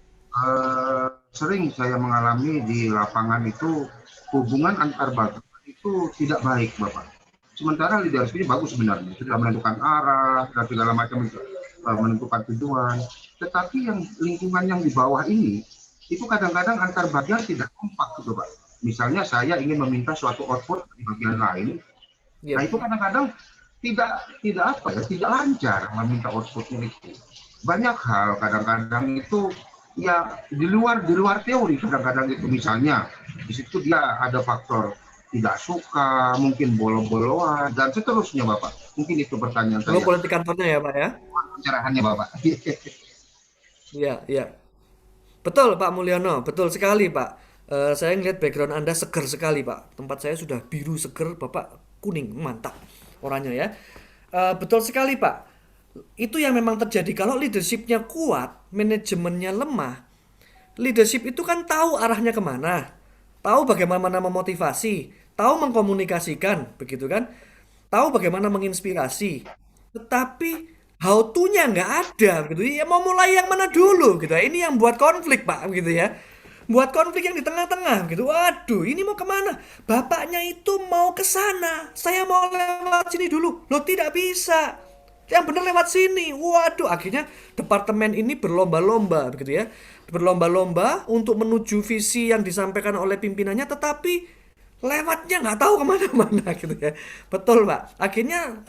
Sering saya mengalami di lapangan itu hubungan antar bagian itu tidak baik Bapak. Sementara leadershipnya bagus sebenarnya, sudah menentukan arah dan segala macam, menentukan tujuan. Tetapi yang lingkungan yang di bawah ini itu kadang-kadang antar bagian tidak kompak gitu Pak. Misalnya saya ingin meminta suatu output di bagian lain, nah itu kadang-kadang tidak lancar meminta outputnya itu. Banyak hal kadang-kadang itu ya di luar teori, kadang-kadang itu misalnya di situ dia ada faktor tidak suka, mungkin bolo-boloan dan seterusnya Bapak. Mungkin itu pertanyaan saya. Politik kantornya ya Pak ya? Pencerahannya Bapak. Iya. Betul Pak Mulyono, betul sekali Pak. Saya ngeliat background Anda seger sekali Pak. Tempat saya sudah biru seger, Bapak kuning, mantap orangnya ya. Betul sekali Pak. Itu yang memang terjadi. Kalau leadershipnya kuat, manajemennya lemah, leadership itu kan tahu arahnya kemana, tahu bagaimana memotivasi, tahu mengkomunikasikan, begitu kan, tahu bagaimana menginspirasi, tetapi how to-nya nggak ada, gitu ya. Mau mulai yang mana dulu, gitu. Ini yang buat konflik, Pak, gitu ya. Buat konflik yang di tengah-tengah, gitu. Waduh, ini mau kemana? Bapaknya itu mau ke sana, saya mau lewat sini dulu. Loh, tidak bisa. Yang benar lewat sini. Waduh, akhirnya departemen ini berlomba-lomba, begitu ya. Berlomba-lomba untuk menuju visi yang disampaikan oleh pimpinannya, tetapi lewatnya nggak tahu kemana-mana gitu ya. Betul, Pak. Akhirnya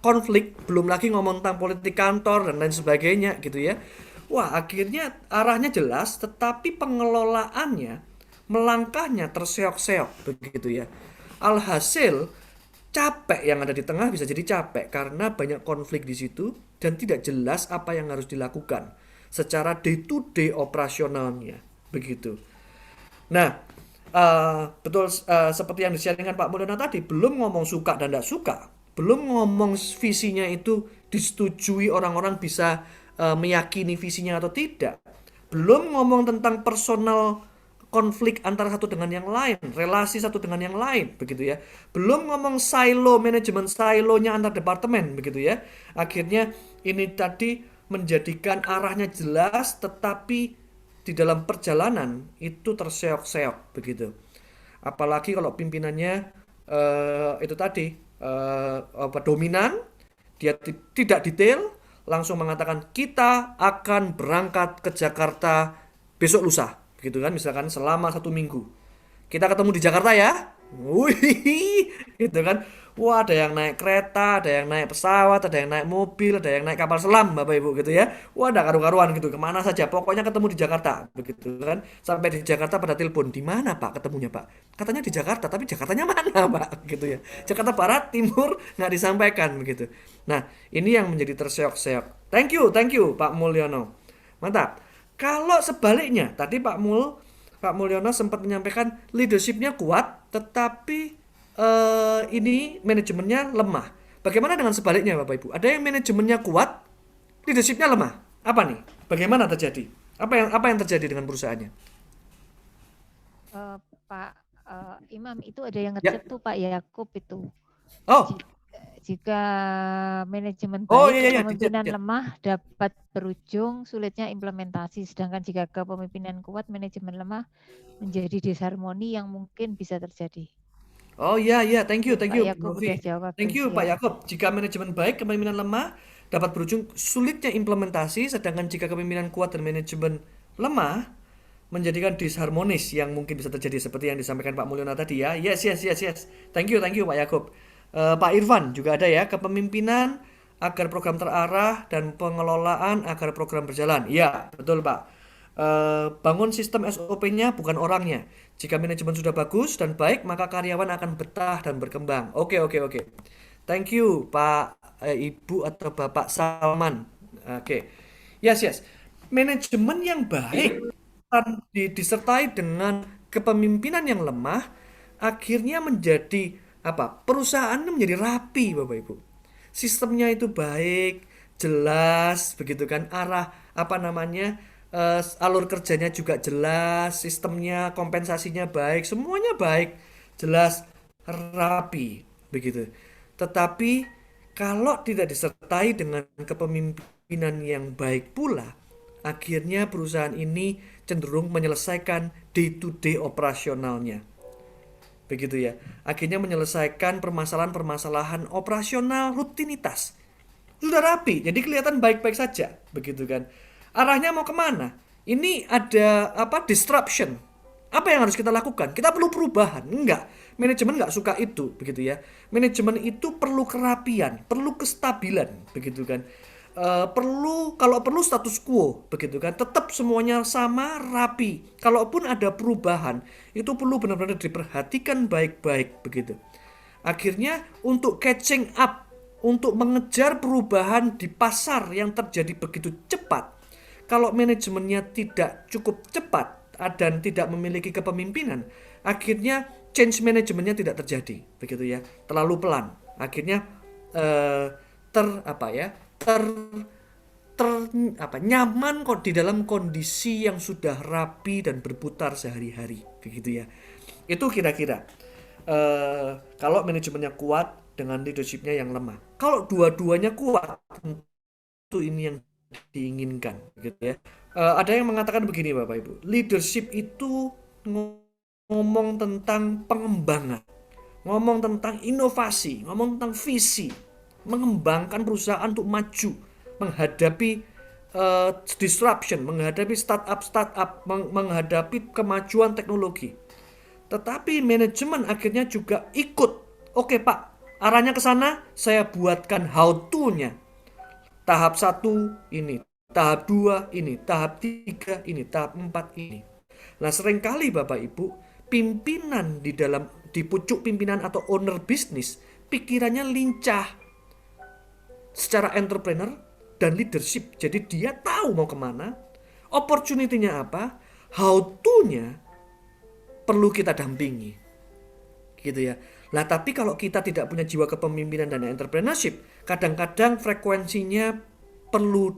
konflik, belum lagi ngomong tentang politik kantor dan lain sebagainya gitu ya. Wah, akhirnya arahnya jelas, tetapi pengelolaannya, melangkahnya terseok-seok begitu ya. Alhasil capek yang ada di tengah bisa jadi capek karena banyak konflik di situ dan tidak jelas apa yang harus dilakukan secara day to day operasionalnya begitu. Nah, betul, seperti yang di-sharingkan Pak Mulyono tadi, belum ngomong suka dan tidak suka, belum ngomong visinya itu disetujui orang-orang bisa meyakini visinya atau tidak, belum ngomong tentang personal konflik antara satu dengan yang lain, relasi satu dengan yang lain, begitu ya. Belum ngomong silo, manajemen silonya antar departemen, begitu ya. Akhirnya ini tadi menjadikan arahnya jelas, tetapi di dalam perjalanan itu terseok-seok begitu. Apalagi kalau pimpinannya itu tadi dominan, dia tidak detail, langsung mengatakan kita akan berangkat ke Jakarta besok lusa, begitu kan? Misalkan selama 1 minggu kita ketemu di Jakarta ya. Wih, gitu kan. Wah, ada yang naik kereta, ada yang naik pesawat, ada yang naik mobil, ada yang naik kapal selam, Bapak Ibu gitu ya. Wah, ada karu-karuan gitu. Kemana saja, pokoknya ketemu di Jakarta, begitu kan. Sampai di Jakarta pada telepon, di mana Pak ketemunya Pak? Katanya di Jakarta, tapi Jakartanya mana Pak? Gitu ya. Jakarta Barat, Timur, nggak disampaikan begitu. Nah, ini yang menjadi terseok-seok. Thank you Pak Mulyono. Mantap. Kalau sebaliknya, tadi Pak Mulyono sempat menyampaikan leadershipnya kuat, tetapi ini manajemennya lemah. Bagaimana dengan sebaliknya, Bapak Ibu? Ada yang manajemennya kuat, leadershipnya lemah. Apa nih? Bagaimana terjadi? Apa yang terjadi dengan perusahaannya? Pak Imam, itu ada yang Ya. ngecek tuh Pak Yakub itu. Oh, Jika manajemen oh baik, iya, kepemimpinan ya. lemah dapat berujung sulitnya implementasi. Sedangkan jika kepemimpinan kuat, manajemen lemah menjadi disharmoni yang mungkin bisa terjadi. Oh iya, thank you Pak Bu Yakub Novi. udah jawab Thank tuh, you Pak ya. Yakob. Jika manajemen baik, kepemimpinan lemah dapat berujung sulitnya implementasi, sedangkan jika kepemimpinan kuat dan manajemen lemah menjadikan disharmonis yang mungkin bisa terjadi seperti yang disampaikan Pak Mulyono tadi ya. Yes. Thank you Pak Yakob. Pak Irfan juga ada ya, kepemimpinan agar program terarah dan pengelolaan agar program berjalan. Iya, betul Pak. Bangun sistem SOP-nya bukan orangnya. Jika manajemen sudah bagus dan baik, maka karyawan akan betah dan berkembang. Oke. Thank you Pak Ibu atau Bapak Salman. Oke. Yes. Manajemen yang baik disertai dengan kepemimpinan yang lemah, akhirnya menjadi apa? Perusahaan menjadi rapi, Bapak Ibu. Sistemnya itu baik, jelas, begitu kan? Arah apa namanya? Alur kerjanya juga jelas, sistemnya, kompensasinya baik, semuanya baik, jelas, rapi, begitu. Tetapi kalau tidak disertai dengan kepemimpinan yang baik pula, akhirnya perusahaan ini cenderung menyelesaikan day to day operasionalnya. Begitu ya. Akhirnya menyelesaikan permasalahan-permasalahan operasional rutinitas. Sudah rapi, jadi kelihatan baik-baik saja, begitu kan. Arahnya mau kemana? Ini ada disruption. Apa yang harus kita lakukan? Kita perlu perubahan. Enggak. Manajemen enggak suka itu, begitu ya. Manajemen itu perlu kerapian, perlu kestabilan, begitu kan. Kalau perlu status quo, begitu kan. Tetap semuanya sama, rapi. Kalaupun ada perubahan, itu perlu benar-benar diperhatikan baik-baik, begitu. Akhirnya untuk catching up, untuk mengejar perubahan di pasar yang terjadi begitu cepat, kalau manajemennya tidak cukup cepat dan tidak memiliki kepemimpinan, akhirnya change manajemennya tidak terjadi, begitu ya, terlalu pelan. Akhirnya ter nyaman kok di dalam kondisi yang sudah rapi dan berputar sehari-hari, begitu ya. Itu kira-kira kalau manajemennya kuat dengan leadershipnya yang lemah. Kalau dua-duanya kuat, tentu ini yang diinginkan, gitu ya. Ada yang mengatakan begini, Bapak Ibu, leadership itu ngomong tentang pengembangan, ngomong tentang inovasi, ngomong tentang visi, mengembangkan perusahaan untuk maju, menghadapi disruption, menghadapi startup, menghadapi kemajuan teknologi. Tetapi manajemen akhirnya juga ikut. Oke Pak, arahnya ke sana, saya buatkan how to-nya. Tahap 1 ini, tahap 2 ini, tahap 3 ini, tahap 4 ini. Nah, seringkali Bapak Ibu, pimpinan di pucuk pimpinan atau owner bisnis, pikirannya lincah secara entrepreneur dan leadership. Jadi dia tahu mau kemana, opportunity-nya apa, how to-nya perlu kita dampingi, gitu ya. Nah, tapi kalau kita tidak punya jiwa kepemimpinan dan entrepreneurship, kadang-kadang frekuensinya perlu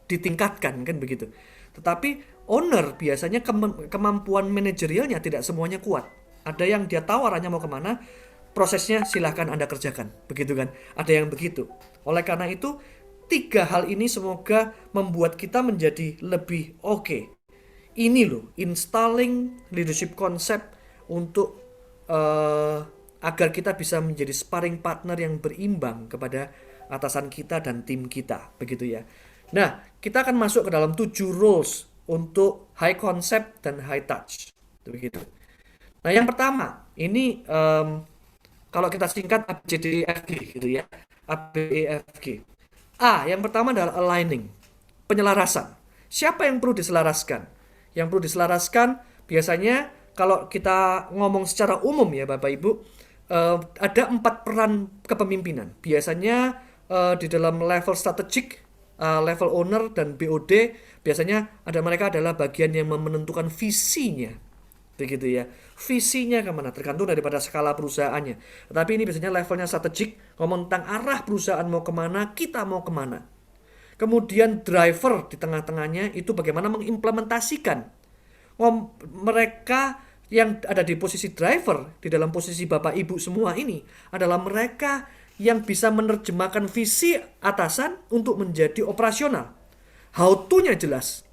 ditingkatkan, kan begitu. Tetapi owner biasanya kemampuan manajerialnya tidak semuanya kuat. Ada yang dia tahu arahnya mau kemana, prosesnya silahkan Anda kerjakan, begitu kan. Ada yang begitu. Oleh karena itu, 3 hal ini semoga membuat kita menjadi lebih oke. Ini loh, installing leadership concept untuk agar kita bisa menjadi sparring partner yang berimbang kepada atasan kita dan tim kita, begitu ya. Nah, kita akan masuk ke dalam 7 roles untuk high concept dan high touch, begitu. Nah, yang pertama, ini kalau kita singkat ABCDEFG gitu ya. ABEFG. A, yang pertama adalah aligning, penyelarasan. Siapa yang perlu diselaraskan? Yang perlu diselaraskan biasanya kalau kita ngomong secara umum ya Bapak Ibu, ada 4 peran kepemimpinan. Biasanya di dalam level strategik, level owner dan BOD, biasanya mereka adalah bagian yang menentukan visinya. Begitu ya. Visinya kemana? Tergantung daripada skala perusahaannya. Tetapi ini biasanya levelnya strategik, ngomong tentang arah perusahaan mau kemana, kita mau kemana. Kemudian driver di tengah-tengahnya itu bagaimana mengimplementasikan. Mereka yang ada di posisi driver, di dalam posisi Bapak Ibu semua ini, adalah mereka yang bisa menerjemahkan visi atasan untuk menjadi operasional. How to-nya jelas.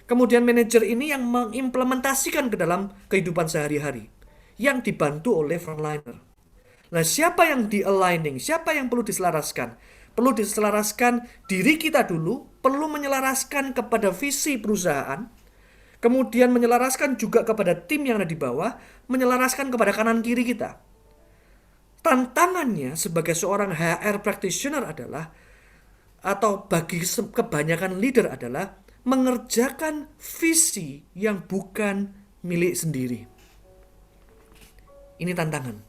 Kemudian manajer ini yang mengimplementasikan ke dalam kehidupan sehari-hari, yang dibantu oleh frontliner. Nah, siapa yang di-aligning? Siapa yang perlu diselaraskan? Perlu diselaraskan diri kita dulu, perlu menyelaraskan kepada visi perusahaan, kemudian menyelaraskan juga kepada tim yang ada di bawah, menyelaraskan kepada kanan kiri kita. Tantangannya sebagai seorang HR practitioner adalah, atau bagi kebanyakan leader adalah, mengerjakan visi yang bukan milik sendiri. Ini tantangan.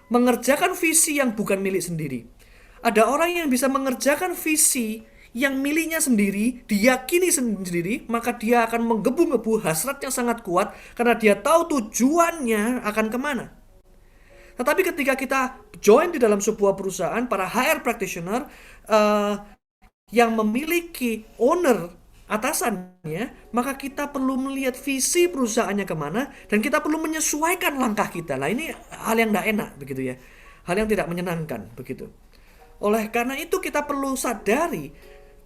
Mengerjakan visi yang bukan milik sendiri. Ada orang yang bisa mengerjakan visi yang miliknya sendiri, diyakini sendiri, maka dia akan menggebu-gebu, hasratnya sangat kuat, karena dia tahu tujuannya akan kemana. Tetapi ketika kita join di dalam sebuah perusahaan, para HR practitioner yang memiliki owner atasannya, maka kita perlu melihat visi perusahaannya kemana, dan kita perlu menyesuaikan langkah kita. Nah, ini hal yang tidak enak, begitu ya. Hal yang tidak menyenangkan, begitu. Oleh karena itu kita perlu sadari,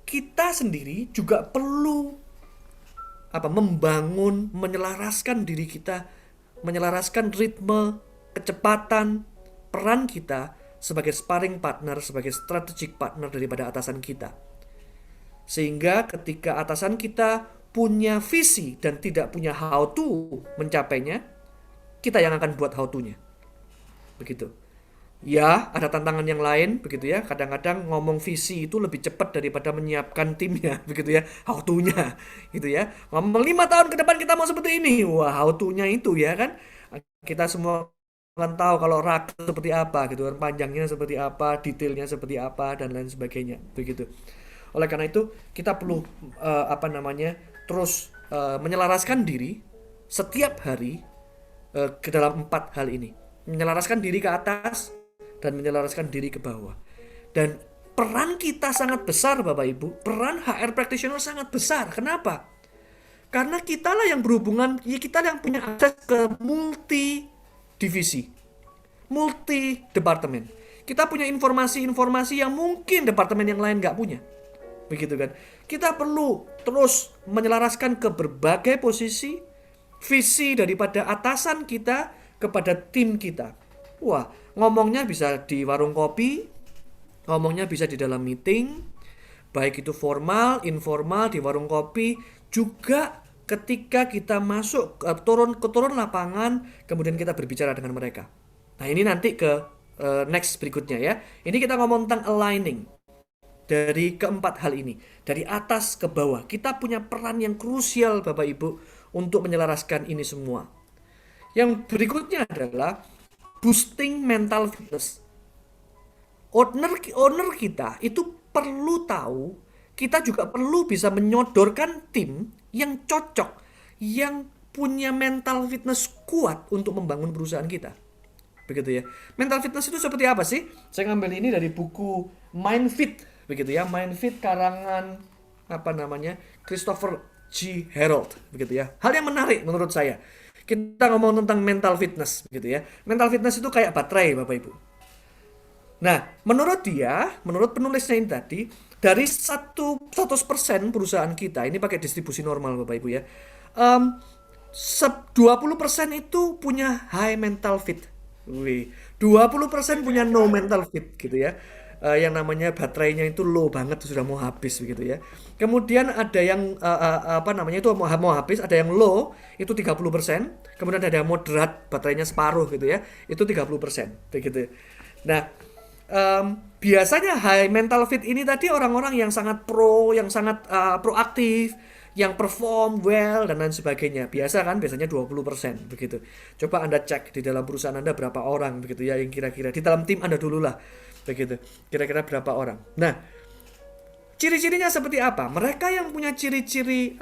kita sendiri juga perlu membangun, menyelaraskan diri kita, menyelaraskan ritme, kecepatan, peran kita sebagai sparring partner, sebagai strategic partner daripada atasan kita. Sehingga ketika atasan kita punya visi dan tidak punya how to mencapainya, kita yang akan buat how to-nya. Begitu. Ya, ada tantangan yang lain, begitu ya. Kadang-kadang ngomong visi itu lebih cepat daripada menyiapkan timnya, begitu ya. How to-nya, gitu ya. Ngomong 5 tahun ke depan kita mau seperti ini. Wah, how to-nya itu ya kan. Kita semua kan tahu kalau rak seperti apa, gitu kan. Panjangnya seperti apa, detailnya seperti apa, dan lain sebagainya, begitu. Oleh karena itu, kita perlu terus menyelaraskan diri setiap hari ke dalam 4 hal ini. Menyelaraskan diri ke atas dan menyelaraskan diri ke bawah. Dan peran kita sangat besar Bapak Ibu. Peran HR practitioner sangat besar. Kenapa? Karena kitalah yang berhubungan, ya kita yang punya akses ke multi divisi, multi departemen. Kita punya informasi-informasi yang mungkin departemen yang lain nggak punya. Begitu kan? Kita perlu terus menyelaraskan ke berbagai posisi, visi daripada atasan kita kepada tim kita. Wah, ngomongnya bisa di warung kopi, ngomongnya bisa di dalam meeting, baik itu formal, informal, di warung kopi, juga ketika kita masuk turun lapangan, kemudian kita berbicara dengan mereka. Nah, ini nanti ke next berikutnya ya. Ini kita ngomong tentang aligning. Dari keempat hal ini, dari atas ke bawah, kita punya peran yang krusial Bapak Ibu untuk menyelaraskan ini semua. Yang berikutnya adalah boosting mental fitness. Owner kita itu perlu tahu, kita juga perlu bisa menyodorkan tim yang cocok, yang punya mental fitness kuat untuk membangun perusahaan kita. Begitu ya. Mental fitness itu seperti apa sih? Saya ngambil ini dari buku Mind Fit, begitu ya. Mind Fit karangan Christopher G. Harold, begitu ya. Hal yang menarik menurut saya. Kita ngomong tentang mental fitness, begitu ya. Mental fitness itu kayak baterai, Bapak Ibu. Nah, menurut penulisnya ini tadi, dari 100% perusahaan kita, ini pakai distribusi normal Bapak Ibu ya, 20% itu punya high mental fit. 20% punya no mental fit gitu ya. Yang namanya baterainya itu low banget, sudah mau habis begitu ya. Kemudian ada yang itu mau habis, ada yang low itu 30%, kemudian ada yang moderat, baterainya separuh gitu ya. Itu 30% begitu. Nah, biasanya high mental fit ini tadi orang-orang yang sangat yang sangat proaktif, yang perform well dan lain sebagainya. Biasanya 20% begitu. Coba Anda cek di dalam perusahaan Anda berapa orang begitu ya, yang kira-kira di dalam tim Anda dulu lah begitu. Kira-kira berapa orang. Nah, ciri-cirinya seperti apa? Mereka yang punya ciri-ciri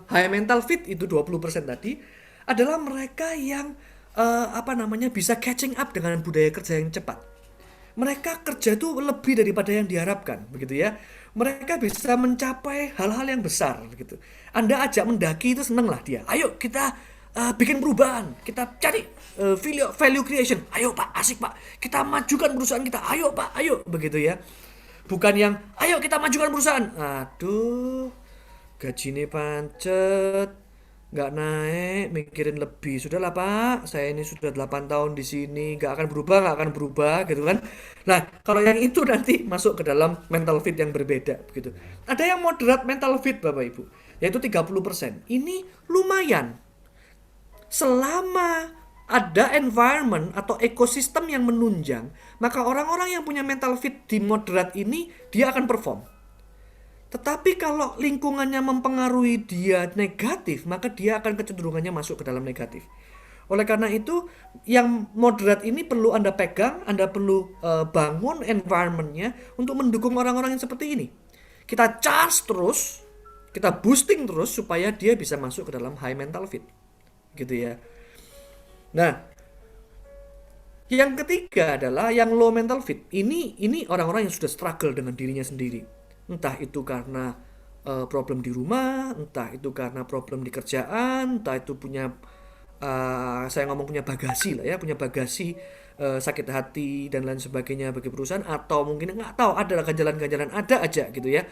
high mental fit itu 20% tadi adalah mereka yang bisa catching up dengan budaya kerja yang cepat. Mereka kerja itu lebih daripada yang diharapkan, begitu ya. Mereka bisa mencapai hal-hal yang besar, begitu. Anda ajak mendaki itu seneng lah dia. Ayo kita bikin perubahan, kita cari value creation. Ayo Pak, asik Pak. Kita majukan perusahaan kita. Ayo Pak, ayo, begitu ya. Bukan yang, ayo kita majukan perusahaan. Aduh, gaji ini pancet. Nggak naik, mikirin lebih. Sudahlah Pak, saya ini sudah 8 tahun di sini, nggak akan berubah gitu kan. Nah, kalau yang itu nanti masuk ke dalam mental fit yang berbeda begitu. Ada yang moderate mental fit Bapak Ibu, yaitu 30%. Ini lumayan. Selama ada environment atau ekosistem yang menunjang, maka orang-orang yang punya mental fit di moderate ini, dia akan perform. Tetapi kalau lingkungannya mempengaruhi dia negatif, maka dia akan kecenderungannya masuk ke dalam negatif. Oleh karena itu, yang moderat ini perlu Anda pegang, Anda perlu bangun environment-nya untuk mendukung orang-orang yang seperti ini. Kita charge terus, kita boosting terus supaya dia bisa masuk ke dalam high mental fit. Gitu ya. Nah, yang ketiga adalah yang low mental fit. Ini orang-orang yang sudah struggle dengan dirinya sendiri. Entah itu karena problem di rumah, entah itu karena problem di kerjaan, entah itu punya punya bagasi lah ya, punya bagasi sakit hati dan lain sebagainya bagi perusahaan, atau mungkin nggak tahu ada ganjalan-ganjalan ada aja gitu ya,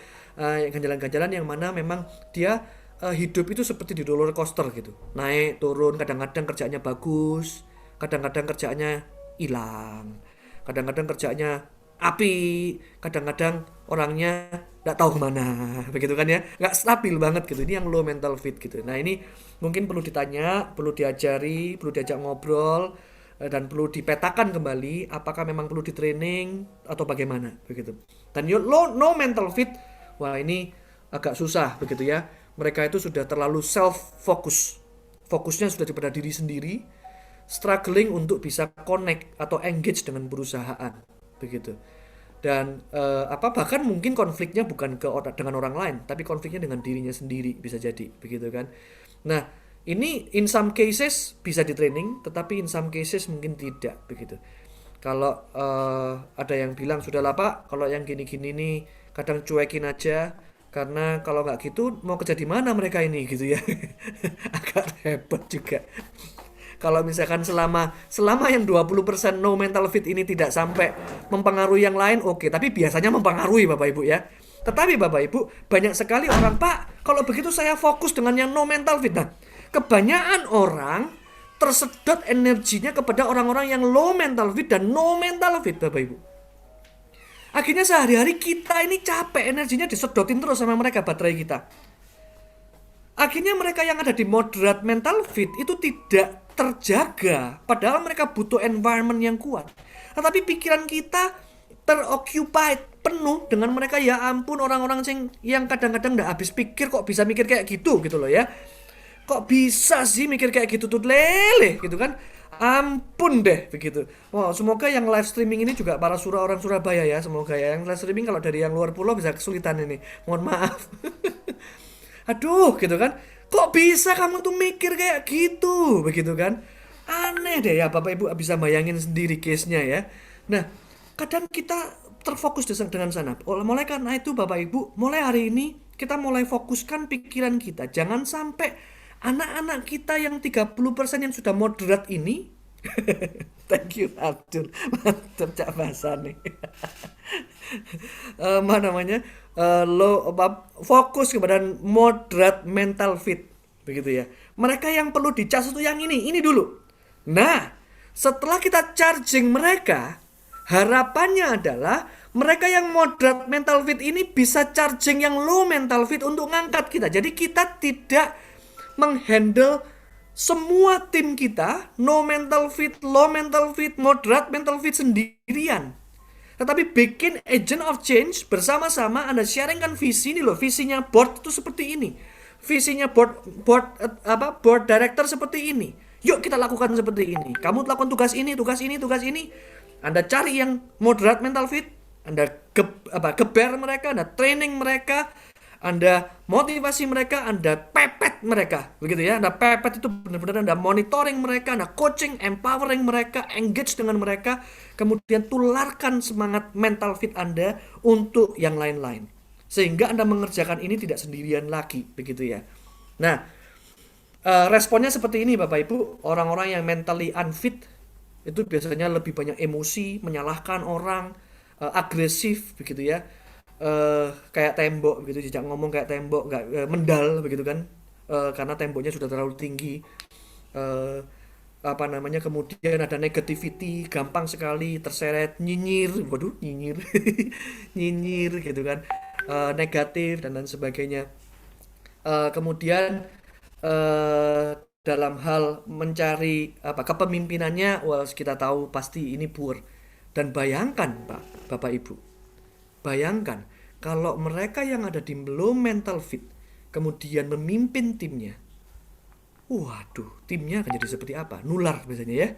ganjalan-ganjalan yang mana memang dia hidup itu seperti di roller coaster gitu, naik turun, kadang-kadang kerjaannya bagus, kadang-kadang kerjaannya hilang, kadang-kadang kerjaannya api, kadang-kadang orangnya nggak tahu kemana, begitu kan ya, nggak stabil banget gitu. Ini yang low mental fit gitu. Nah, ini mungkin perlu ditanya, perlu diajari, perlu diajak ngobrol, dan perlu dipetakan kembali apakah memang perlu di training atau bagaimana begitu. Dan no mental fit, wah ini agak susah begitu ya. Mereka itu sudah terlalu self-focus, fokusnya sudah pada diri sendiri, struggling untuk bisa connect atau engage dengan perusahaan begitu. Dan bahkan mungkin konfliknya bukan dengan orang lain, tapi konfliknya dengan dirinya sendiri bisa jadi begitu kan. Nah, ini in some cases bisa di training, tetapi in some cases mungkin tidak begitu. Kalau ada yang bilang sudahlah Pak, kalau yang gini-gini nih kadang cuekin aja, karena kalau nggak gitu mau kerja di mana mereka ini gitu ya. Agak repot juga. Kalau misalkan selama yang 20% no mental fit ini tidak sampai mempengaruhi yang lain, oke. Tapi biasanya mempengaruhi Bapak Ibu ya. Tetapi Bapak Ibu, banyak sekali orang, Pak, kalau begitu saya fokus dengan yang no mental fit. Nah, kebanyakan orang tersedot energinya kepada orang-orang yang low mental fit dan no mental fit Bapak Ibu. Akhirnya sehari-hari kita ini capek, energinya disedotin terus sama mereka, baterai kita. Akhirnya mereka yang ada di moderate mental fit itu tidak terjaga, padahal mereka butuh environment yang kuat. Tetapi pikiran kita teroccupied penuh dengan mereka. Ya ampun, orang-orang yang kadang-kadang nggak habis pikir kok bisa mikir kayak gitu loh ya. Kok bisa sih mikir kayak gitu tuh lele gitu kan. Ampun deh begitu. Wow, semoga yang live streaming ini juga para orang Surabaya ya. Semoga ya yang live streaming kalau dari yang luar pulau bisa kesulitan ini. Mohon maaf. Aduh gitu kan. Kok bisa kamu tuh mikir kayak gitu begitu kan. Aneh deh ya, Bapak Ibu bisa bayangin sendiri case-nya ya. Nah, kadang kita terfokus dengan sana. Mulai karena itu Bapak Ibu, mulai hari ini kita mulai fokuskan pikiran kita. Jangan sampai anak-anak kita yang 30% yang sudah moderat ini thank you Abdul, mantap cak bahasa nih. Fokus kepada moderate mental fit begitu ya. Mereka yang perlu dicas itu yang ini dulu. Nah, setelah kita charging mereka, harapannya adalah mereka yang moderate mental fit ini bisa charging yang low mental fit untuk ngangkat kita. Jadi kita tidak menghandle semua tim kita, no mental fit, low mental fit, moderate mental fit sendirian. Tetapi bikin agent of change bersama-sama. Anda sharingkan visi ini loh, visinya board itu seperti ini. Visinya board director seperti ini. Yuk kita lakukan seperti ini. Kamu lakukan tugas ini. Anda cari yang moderate mental fit, Anda geber mereka, Anda training mereka, Anda motivasi mereka, Anda pepet mereka, begitu ya. Anda pepet itu benar-benar Anda monitoring mereka, Anda coaching, empowering mereka, engage dengan mereka, kemudian tularkan semangat mental fit Anda untuk yang lain-lain. Sehingga Anda mengerjakan ini tidak sendirian lagi, begitu ya. Nah, responnya seperti ini Bapak Ibu. Orang-orang yang mentally unfit itu biasanya lebih banyak emosi, menyalahkan orang, agresif, begitu ya. Kayak tembok begitu, jejak ngomong kayak tembok, mendal begitu kan, karena temboknya sudah terlalu tinggi. Kemudian ada negativity, gampang sekali terseret, nyinyir nyinyir gitu kan, negatif dan lain sebagainya. Kemudian dalam hal mencari kepemimpinannya, kita tahu pasti ini poor. Dan bayangkan Bapak Ibu, bayangkan kalau mereka yang ada di low mental fit kemudian memimpin timnya. Waduh, timnya akan jadi seperti apa? Nular biasanya ya.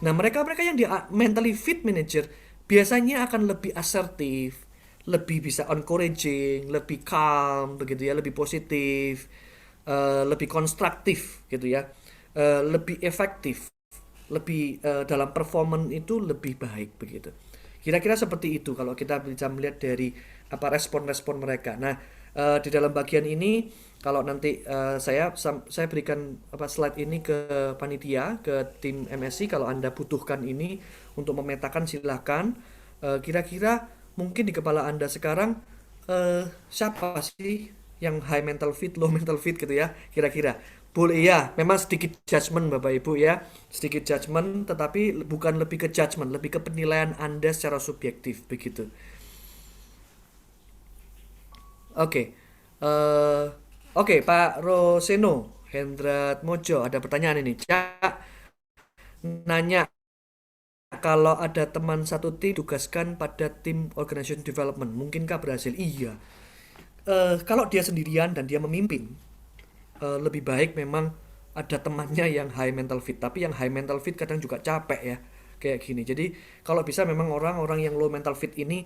Nah, mereka yang di mentally fit manager biasanya akan lebih asertif, lebih bisa encouraging, lebih calm begitu ya, lebih positif, lebih konstruktif gitu ya, lebih efektif, lebih dalam performance itu lebih baik begitu. Kira-kira seperti itu kalau kita bisa melihat dari respon-respon mereka. Nah, di dalam bagian ini kalau nanti saya berikan slide ini ke panitia, ke tim MSC kalau Anda butuhkan ini untuk memetakan silahkan. Kira-kira mungkin di kepala Anda sekarang siapa sih yang high mental fit, low mental fit gitu ya, kira-kira. Boleh ya, memang sedikit judgment Bapak Ibu ya, sedikit judgment, tetapi bukan lebih ke judgment, lebih ke penilaian Anda secara subjektif begitu. Oke, Pak Roseno Hendrat Mojo ada pertanyaan ini. Cak nanya, kalau ada teman satu tim tugaskan pada tim organization development, mungkinkah berhasil? Iya. Kalau dia sendirian dan dia memimpin, lebih baik memang ada temannya yang high mental fit. Tapi yang high mental fit kadang juga capek ya, kayak gini. Jadi kalau bisa memang orang-orang yang low mental fit ini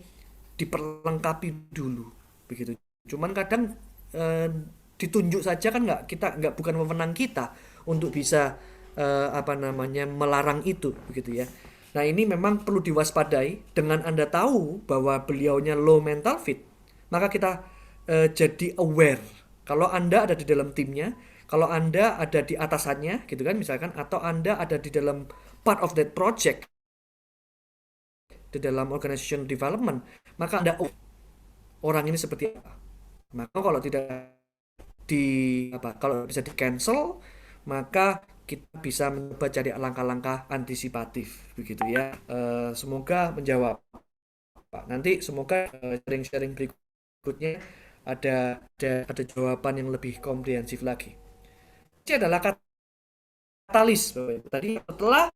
diperlengkapi dulu begitu. Cuman kadang ditunjuk saja kan bukan wewenang kita untuk bisa melarang itu begitu ya. Nah, ini memang perlu diwaspadai. Dengan Anda tahu bahwa beliaunya low mental fit, maka kita jadi aware. Kalau Anda ada di dalam timnya, kalau Anda ada di atasannya, gitu kan, misalkan, atau Anda ada di dalam part of that project, di dalam organization development, maka Anda orang ini seperti apa. Maka kalau tidak kalau bisa di cancel, maka kita bisa mencoba cari langkah-langkah antisipatif, begitu ya. Semoga menjawab, Pak. Nanti semoga sharing-sharing berikutnya ada jawaban yang lebih komprehensif lagi. Ini adalah katalis, Bapak Ibu. Tadi setelah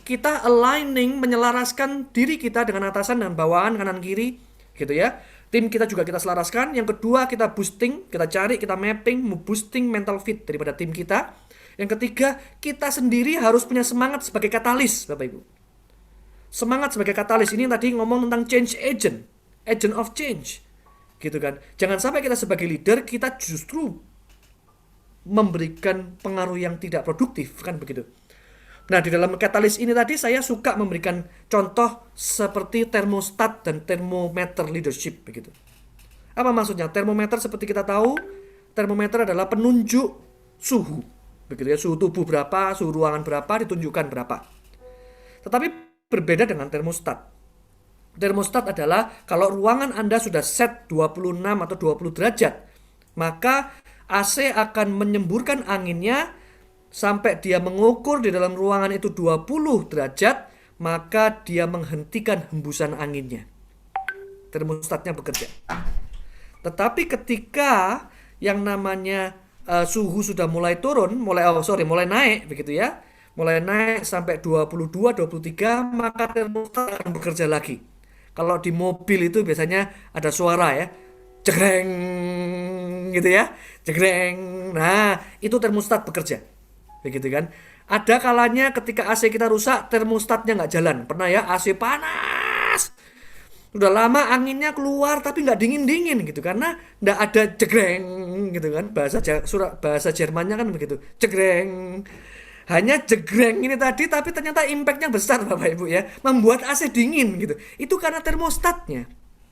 kita aligning, menyelaraskan diri kita dengan atasan dan bawahan kanan kiri, gitu ya. Tim kita juga kita selaraskan. Yang kedua, kita boosting, kita cari, kita mapping, boosting mental fit daripada tim kita. Yang ketiga, kita sendiri harus punya semangat sebagai katalis, Bapak Ibu. Semangat sebagai katalis ini tadi ngomong tentang change agent, agent of change, gitu kan. Jangan sampai kita sebagai leader, kita justru memberikan pengaruh yang tidak produktif, kan begitu. Nah, di dalam katalis ini tadi saya suka memberikan contoh seperti termostat dan termometer leadership, begitu. Apa maksudnya? Termometer seperti kita tahu, termometer adalah penunjuk suhu, begitu ya, suhu tubuh berapa, suhu ruangan berapa, ditunjukkan berapa. Tetapi berbeda dengan termostat. Termostat adalah kalau ruangan Anda sudah set 26 atau 20 derajat, maka AC akan menyemburkan anginnya sampai dia mengukur di dalam ruangan itu 20 derajat, maka dia menghentikan hembusan anginnya. Termostatnya bekerja. Tetapi ketika yang namanya suhu sudah mulai turun, mulai naik, begitu ya, mulai naik sampai 22, 23, maka termostat akan bekerja lagi. Kalau di mobil itu biasanya ada suara ya, jegreng, gitu ya, jegreng. Nah, itu termostat bekerja. Begitu kan. Ada kalanya ketika AC kita rusak, termostatnya nggak jalan. Pernah ya, AC panas, udah lama anginnya keluar tapi nggak dingin-dingin gitu, karena nggak ada jegreng gitu kan. Bahasa Jermannya kan begitu, jegreng. Hanya jegreng ini tadi, tapi ternyata impactnya besar Bapak Ibu ya, membuat AC dingin gitu. Itu karena termostatnya,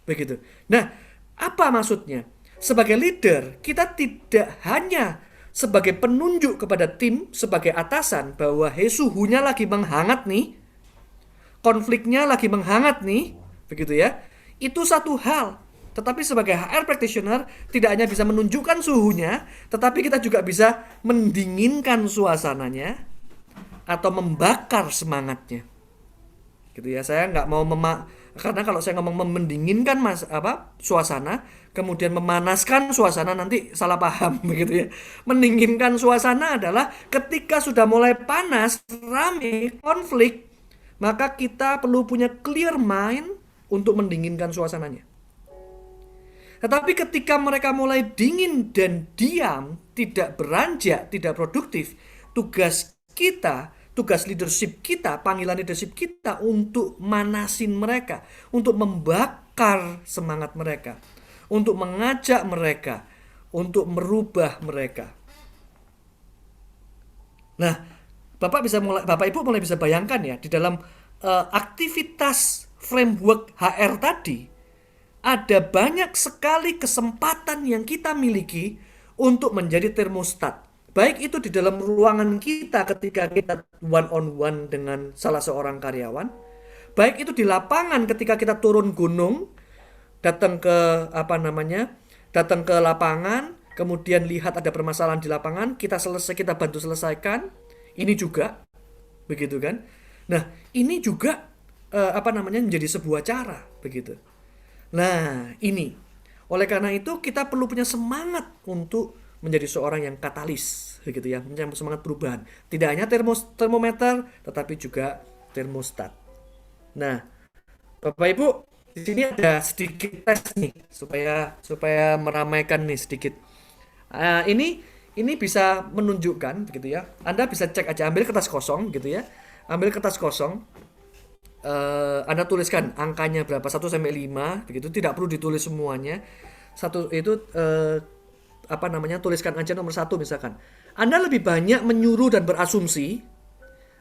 begitu. Nah, apa maksudnya? Sebagai leader, kita tidak hanya sebagai penunjuk kepada tim, sebagai atasan, bahwa suhunya lagi menghangat nih, konfliknya lagi menghangat nih, begitu ya. Itu satu hal. Tetapi sebagai HR practitioner, tidak hanya bisa menunjukkan suhunya, tetapi kita juga bisa mendinginkan suasananya atau membakar semangatnya. Gitu ya. Saya nggak mau karena kalau saya ngomong mendinginkan suasana, kemudian memanaskan suasana, nanti salah paham begitu ya. Mendinginkan suasana adalah ketika sudah mulai panas, rame, konflik, maka kita perlu punya clear mind untuk mendinginkan suasananya. Tetapi ketika mereka mulai dingin dan diam, tidak beranjak, tidak produktif, tugas leadership kita, panggilan leadership kita untuk manasin mereka, untuk membakar semangat mereka, untuk mengajak mereka, untuk merubah mereka. Nah, Bapak Ibu mulai bisa bayangkan ya, di dalam aktivitas framework HR tadi, ada banyak sekali kesempatan yang kita miliki untuk menjadi termostat. Baik itu di dalam ruangan kita ketika kita one on one dengan salah seorang karyawan, baik itu di lapangan ketika kita turun gunung, datang ke lapangan, kemudian lihat ada permasalahan di lapangan, kita bantu selesaikan. Ini juga begitu kan. Nah, ini juga menjadi sebuah cara begitu. Nah, ini. Oleh karena itu kita perlu punya semangat untuk menjadi seorang yang katalis, begitu ya, punya semangat perubahan. Tidak hanya termometer, tetapi juga termostat. Nah, Bapak Ibu, di sini ada sedikit tes nih, supaya meramaikan nih sedikit. Ini bisa menunjukkan, begitu ya. Anda bisa cek aja, ambil kertas kosong, gitu ya. Ambil kertas kosong. Anda tuliskan angkanya berapa, 1 sampai 5, begitu, tidak perlu ditulis semuanya. Tuliskan aja nomor 1 misalkan. Anda lebih banyak menyuruh dan berasumsi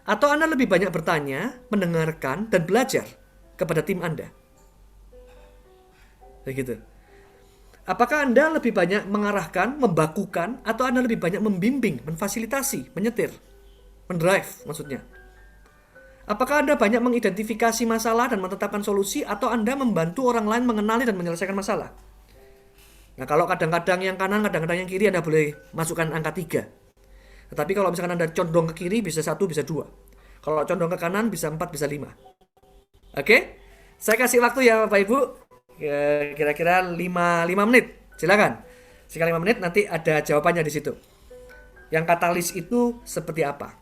Atau Anda lebih banyak bertanya, mendengarkan, dan belajar kepada tim Anda? Begitu. Apakah Anda lebih banyak mengarahkan, membakukan, atau Anda lebih banyak membimbing, memfasilitasi, menyetir, mendrive maksudnya? Apakah Anda banyak mengidentifikasi masalah dan menetapkan solusi, atau Anda membantu orang lain mengenali dan menyelesaikan masalah? Nah, kalau kadang-kadang yang kanan, kadang-kadang yang kiri, Anda boleh masukkan angka 3. Tetapi kalau misalkan Anda condong ke kiri, bisa 1, bisa 2. Kalau condong ke kanan, bisa 4, bisa 5. Oke? Saya kasih waktu ya Bapak Ibu. Kira-kira 5 menit. Silakan. Sekali 5 menit, nanti ada jawabannya di situ. Yang katalis itu seperti apa?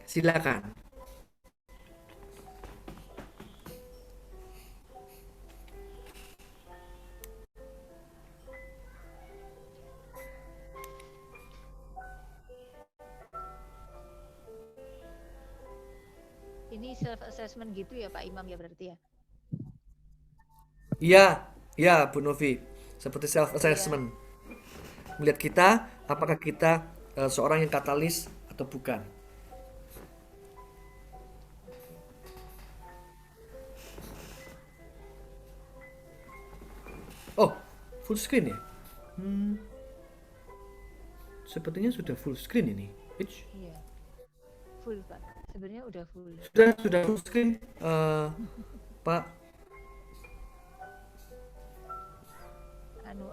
Silakan. Ini self assessment gitu ya Pak Imam ya berarti ya? Iya, ya Bu Novi. Seperti self assessment. Melihat kita, apakah kita seorang yang katalis atau bukan. Oh, full screen ya? Sepertinya sudah full screen ini. Iya. Full Pak. Sebenarnya udah full. Sudah full screen, Pak.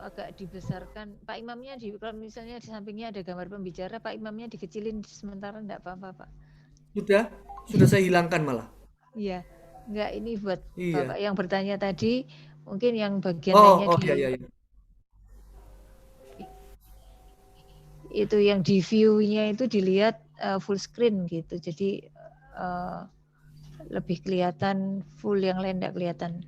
Agak dibesarkan. Pak Imamnya kalau misalnya di sampingnya ada gambar pembicara, Pak Imamnya dikecilin sementara enggak apa-apa, Pak. Sudah saya hilangkan malah. Iya. Enggak, ini buat Iya. Bapak yang bertanya tadi, mungkin yang bagian lainnya iya. Itu yang di view-nya itu dilihat full screen gitu. Jadi lebih kelihatan full, yang lain enggak kelihatan.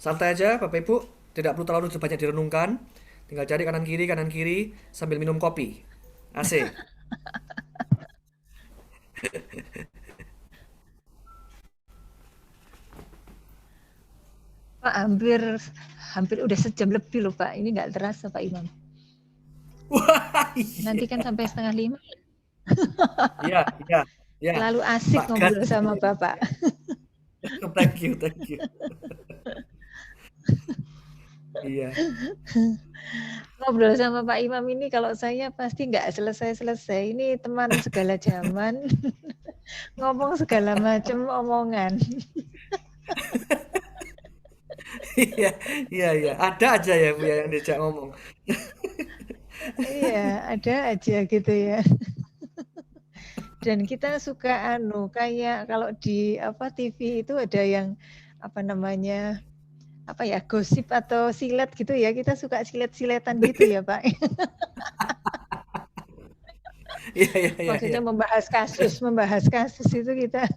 Santai aja Bapak Ibu, tidak perlu terlalu banyak direnungkan. Tinggal cari kanan kiri sambil minum kopi. AC. Pak, hampir udah sejam lebih loh Pak. Ini nggak terasa Pak Imam. Wah, iya. Nanti kan sampai 4:30. Iya. Terlalu asik Pak ngobrol Gas. sama Bapak. Thank you. Iya. Ngobrol sama Pak Imam ini kalau saya pasti nggak selesai-selesai. Ini teman segala zaman. Ngomong segala macam omongan. Iya. Ada aja ya Bu ya yang diajak ngomong. Iya, ada aja gitu ya. Dan kita suka kayak kalau di TV itu ada yang gosip atau silet gitu ya. Kita suka silet-siletan gitu ya, Pak. Iya. Maksudnya membahas kasus itu kita.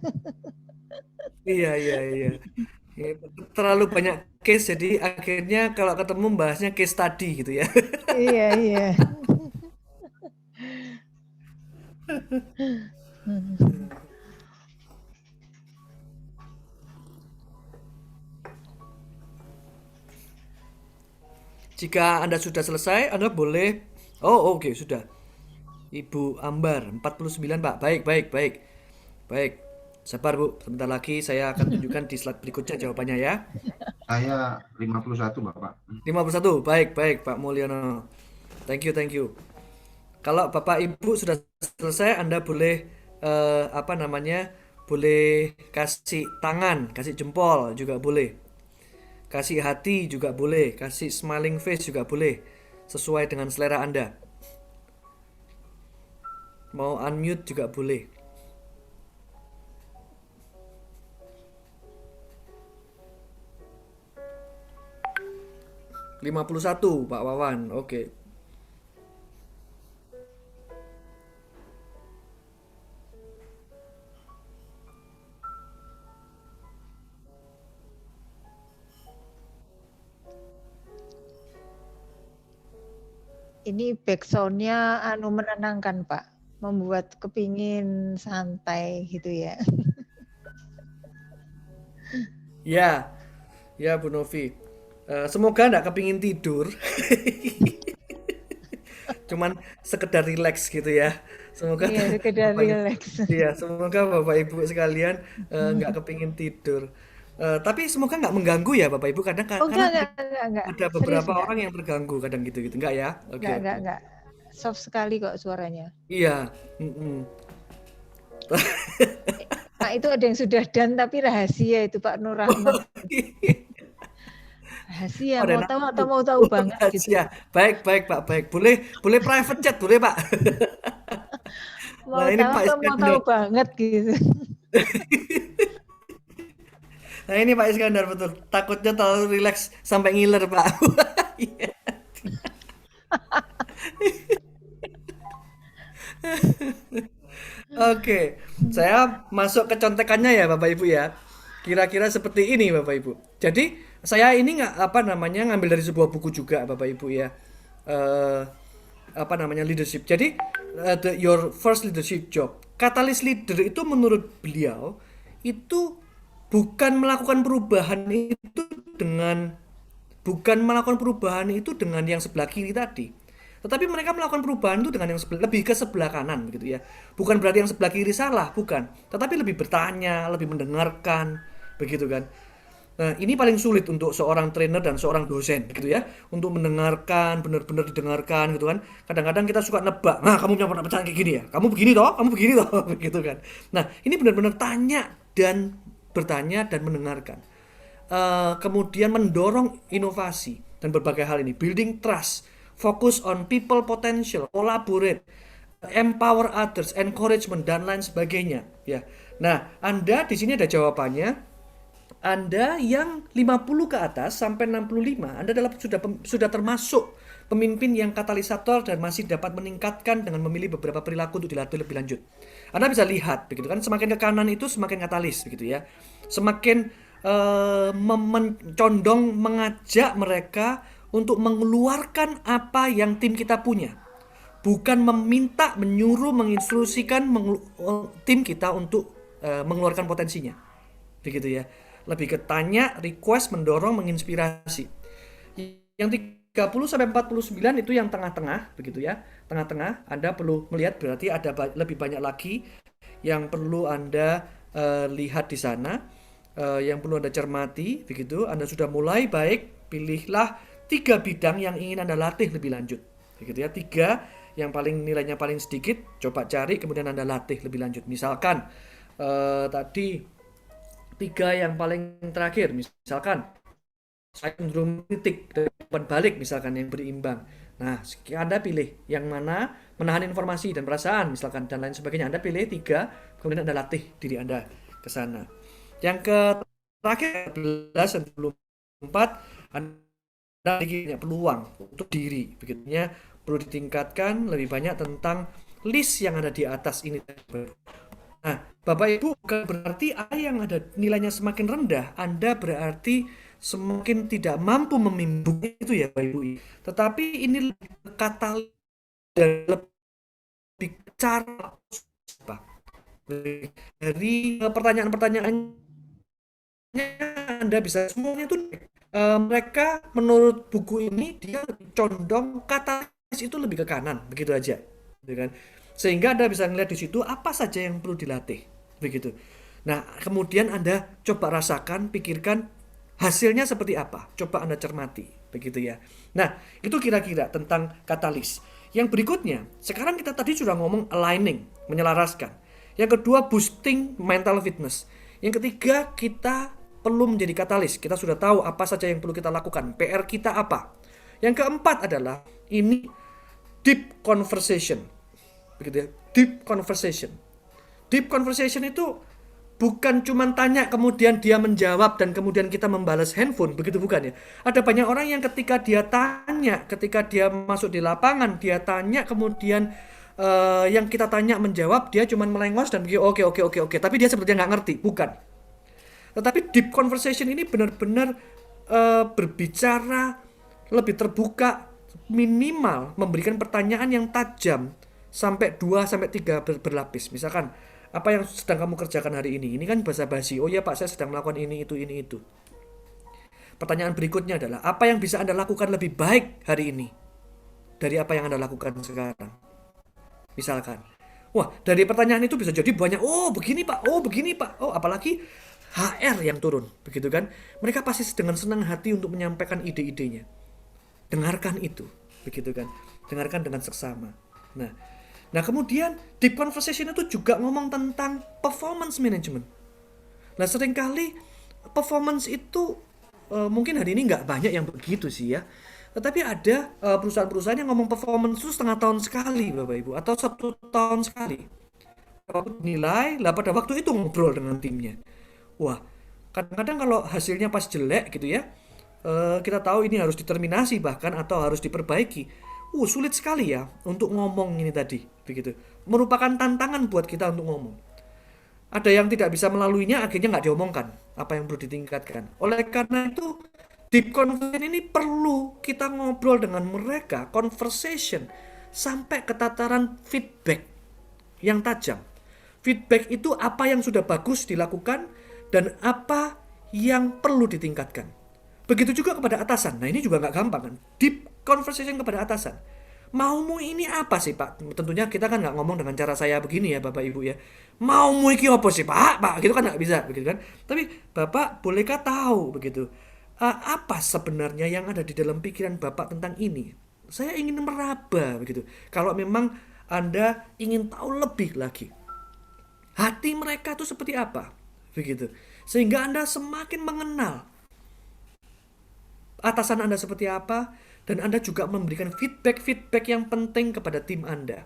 Iya. Terlalu banyak case, jadi akhirnya kalau ketemu bahasnya case study gitu ya. Iya. Jika Anda sudah selesai, Anda boleh. Oh, oke, sudah. Ibu Ambar, 49, Pak. Baik. Sabar, Bu. Sebentar lagi saya akan tunjukkan di slide berikutnya jawabannya ya. Saya 51, Bapak. 51. Baik, Pak Mulyono. Thank you. Kalau Bapak Ibu sudah selesai, Anda boleh boleh kasih tangan, kasih jempol juga boleh. Kasih hati juga boleh, kasih smiling face juga boleh. Sesuai dengan selera Anda. Mau unmute juga boleh. (51) Pak Wawan, oke. Ini backsound-nya menenangkan Pak, membuat kepingin santai gitu ya. Ya, ya Bu Novi. Semoga nggak kepingin tidur, cuman sekedar relax gitu ya. Semoga Iya, sekedar Bapak Ibu, relax. ya, semoga Bapak Ibu sekalian nggak kepingin tidur. Tapi semoga nggak mengganggu ya Bapak Ibu, kadang Oh, karena enggak. ada Serius beberapa enggak? orang yang terganggu kadang gitu-gitu, nggak ya? Oke, oke. Enggak. Soft sekali kok suaranya. Iya, mm-mm. Pak itu ada yang sudah done tapi rahasia itu Pak Nur Rahmat. Rahasia, Pada mau tahu nafsu. atau mau tahu banget gitu. Rahasia. Baik, baik Pak, baik. Boleh private chat, boleh Pak. Mau Nah, ini tahu Pak atau mau tahu Iskandar. banget gitu. Nah, ini Pak Iskandar betul. Takutnya terlalu rileks sampai ngiler, Pak. Iya. Oke, saya masuk ke contekannya ya Bapak Ibu ya. Kira-kira seperti ini Bapak Ibu. Jadi saya ini nggak apa namanya ngambil dari sebuah buku juga Bapak Ibu ya. Eh apa namanya leadership. Jadi your first leadership job. Katalis leader itu menurut beliau itu bukan melakukan perubahan itu dengan bukan melakukan perubahan itu dengan yang sebelah kiri tadi. Tetapi mereka melakukan perubahan itu dengan yang lebih ke sebelah kanan begitu ya. Bukan berarti yang sebelah kiri salah, bukan. Tetapi lebih bertanya, lebih mendengarkan, begitu kan. Nah, ini paling sulit untuk seorang trainer dan seorang dosen gitu ya. Untuk mendengarkan, benar-benar didengarkan gitu kan. Kadang-kadang kita suka nebak. Nah, kamu punya pertanyaan kayak gini ya. Kamu begini toh, kamu begini toh, begitu kan. Nah, ini benar-benar tanya dan bertanya dan mendengarkan. Kemudian mendorong inovasi dan berbagai hal ini, building trust, focus on people potential, collaborate, empower others, encouragement dan lain sebagainya ya. Nah, Anda di sini ada jawabannya. Anda yang 50 ke atas sampai 65, Anda sudah termasuk pemimpin yang katalisator dan masih dapat meningkatkan dengan memilih beberapa perilaku untuk dilatih lebih lanjut. Anda bisa lihat begitu kan, semakin ke kanan itu semakin katalis begitu ya. Semakin condong mengajak mereka untuk mengeluarkan apa yang tim kita punya. Bukan meminta, menyuruh, menginstruksikan tim kita untuk mengeluarkan potensinya. Begitu ya. Lebih ke tanya, request, mendorong, menginspirasi. Yang 30 sampai 49 itu yang tengah-tengah, begitu ya. Tengah-tengah, Anda perlu melihat berarti ada lebih banyak lagi yang perlu Anda lihat di sana, yang perlu Anda cermati, begitu. Anda sudah mulai baik, pilihlah 3 bidang yang ingin Anda latih lebih lanjut. Begitu ya, 3 yang paling nilainya paling sedikit, coba cari kemudian Anda latih lebih lanjut. Misalkan tadi 3 yang paling terakhir, misalkan saya cenderung kritik dari umpan balik misalkan yang berimbang. Nah, Anda pilih yang mana menahan informasi dan perasaan misalkan dan lain sebagainya. Anda pilih 3, kemudian Anda latih diri Anda ke sana. Yang terakhir 11 dan 24, Anda punya peluang untuk diri. Begitunya perlu ditingkatkan lebih banyak tentang list yang ada di atas ini. Nah, Bapak Ibu, bukan berarti yang ada nilainya semakin rendah, Anda berarti semakin tidak mampu memimpin itu ya Bapak Ibu. Tetapi ini lebih katalis dan lebih cara dari pertanyaan-pertanyaannya Anda bisa semuanya itu mereka menurut buku ini dia condong katalis itu lebih ke kanan, begitu aja, gitu kan? Sehingga Anda bisa melihat di situ apa saja yang perlu dilatih, begitu. Nah, kemudian Anda coba rasakan, pikirkan hasilnya seperti apa. Coba Anda cermati, begitu ya. Nah, itu kira-kira tentang katalis. Yang berikutnya, sekarang kita tadi sudah ngomong aligning, menyelaraskan. Yang kedua, boosting mental fitness. Yang ketiga, kita perlu menjadi katalis. Kita sudah tahu apa saja yang perlu kita lakukan. PR kita apa. Yang keempat adalah ini deep conversation. Begitu ya. Deep conversation. Deep conversation itu bukan cuma tanya kemudian dia menjawab dan kemudian kita membalas handphone, begitu bukan ya. Ada banyak orang yang ketika dia tanya, ketika dia masuk di lapangan, dia tanya kemudian yang kita tanya menjawab, dia cuma melengos dan begitu oke, tapi dia sepertinya nggak ngerti, bukan. Tetapi deep conversation ini benar-benar berbicara lebih terbuka, minimal memberikan pertanyaan yang tajam sampai 2 sampai 3 berlapis. Misalkan Apa yang sedang kamu kerjakan hari ini? Ini kan basa-basi. Oh ya Pak, saya sedang melakukan ini, itu. Pertanyaan berikutnya adalah, apa yang bisa Anda lakukan lebih baik hari ini dari apa yang Anda lakukan sekarang? Misalkan, wah, dari pertanyaan itu bisa jadi banyak, oh begini Pak, oh begini Pak, oh apalagi HR yang turun, begitu kan? Mereka pasti dengan senang hati untuk menyampaikan ide-idenya. Dengarkan itu, begitu kan? Dengarkan dengan seksama. Nah kemudian deep conversation itu juga ngomong tentang performance management. Nah seringkali performance itu mungkin hari ini nggak banyak yang begitu sih ya. Tetapi ada perusahaan-perusahaan yang ngomong performance itu setengah tahun sekali Bapak Ibu, atau 1 tahun sekali. Waktu nilai, lah pada waktu itu ngobrol dengan timnya. Wah, kadang-kadang kalau hasilnya pas jelek gitu ya, kita tahu ini harus diterminasi bahkan atau harus diperbaiki. Sulit sekali ya untuk ngomong ini tadi, begitu. Merupakan tantangan buat kita untuk ngomong. Ada yang tidak bisa melaluinya, akhirnya nggak diomongkan apa yang perlu ditingkatkan. Oleh karena itu, deep conversation ini perlu kita ngobrol dengan mereka, conversation, sampai ke tataran feedback yang tajam. Feedback itu apa yang sudah bagus dilakukan dan apa yang perlu ditingkatkan. Begitu juga kepada atasan. Nah ini juga nggak gampang kan. Deep conversation kepada atasan. Maumu ini apa sih Pak? Tentunya kita kan nggak ngomong dengan cara saya begini ya Bapak Ibu ya. Maumu ini apa sih Pak? Gitu kan nggak bisa begitu kan. Tapi Bapak bolehkah tahu begitu? Apa sebenarnya yang ada di dalam pikiran Bapak tentang ini? Saya ingin meraba begitu. Kalau memang Anda ingin tahu lebih lagi. Hati mereka itu seperti apa? Begitu. Sehingga Anda semakin mengenal atasan Anda seperti apa, dan Anda juga memberikan feedback yang penting kepada tim Anda.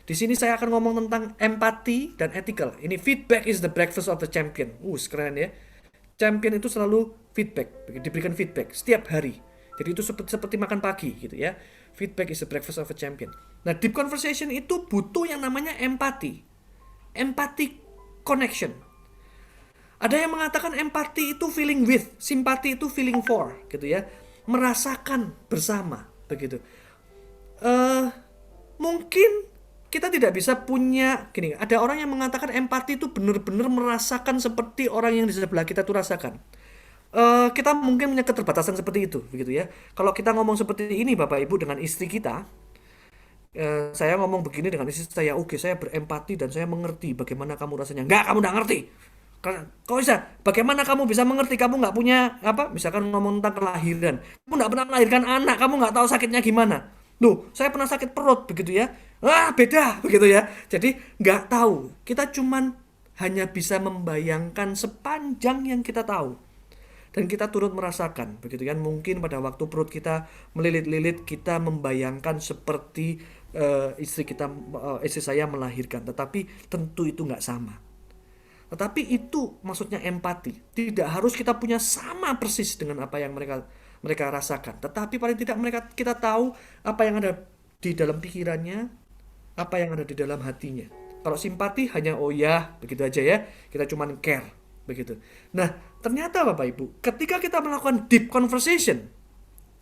Di sini saya akan ngomong tentang empati dan ethical. Ini feedback is the breakfast of the champion. Keren ya. Champion itu selalu feedback, diberikan feedback setiap hari. Jadi itu seperti makan pagi gitu ya. Feedback is the breakfast of a champion. Nah, deep conversation itu butuh yang namanya empati. Empathy connection. Ada yang mengatakan empati itu feeling with, simpati itu feeling for, gitu ya. Merasakan bersama, begitu. Mungkin kita tidak bisa punya, gini, ada orang yang mengatakan empati itu benar-benar merasakan seperti orang yang di sebelah kita tuh rasakan. Kita mungkin punya keterbatasan seperti itu, begitu ya. Kalau kita ngomong seperti ini Bapak Ibu dengan istri kita, saya ngomong begini dengan istri saya, oke, saya berempati dan saya mengerti bagaimana kamu rasanya. Enggak, kamu enggak ngerti. Kok bisa? Bagaimana kamu bisa mengerti? Kamu nggak punya apa? Misalkan ngomong tentang kelahiran, kamu nggak pernah melahirkan anak, kamu nggak tahu sakitnya gimana. Loh, saya pernah sakit perut begitu ya. Beda begitu ya. Jadi nggak tahu. Kita cuman hanya bisa membayangkan sepanjang yang kita tahu. Dan kita turut merasakan, begitu kan? Mungkin pada waktu perut kita melilit-lilit, kita membayangkan seperti istri saya melahirkan. Tetapi tentu itu nggak sama. Tetapi itu maksudnya empati. Tidak harus kita punya sama persis dengan apa yang mereka rasakan. Tetapi paling tidak kita tahu apa yang ada di dalam pikirannya, apa yang ada di dalam hatinya. Kalau simpati hanya oh ya, begitu aja ya. Kita cuman care, begitu. Nah, ternyata Bapak Ibu, ketika kita melakukan deep conversation,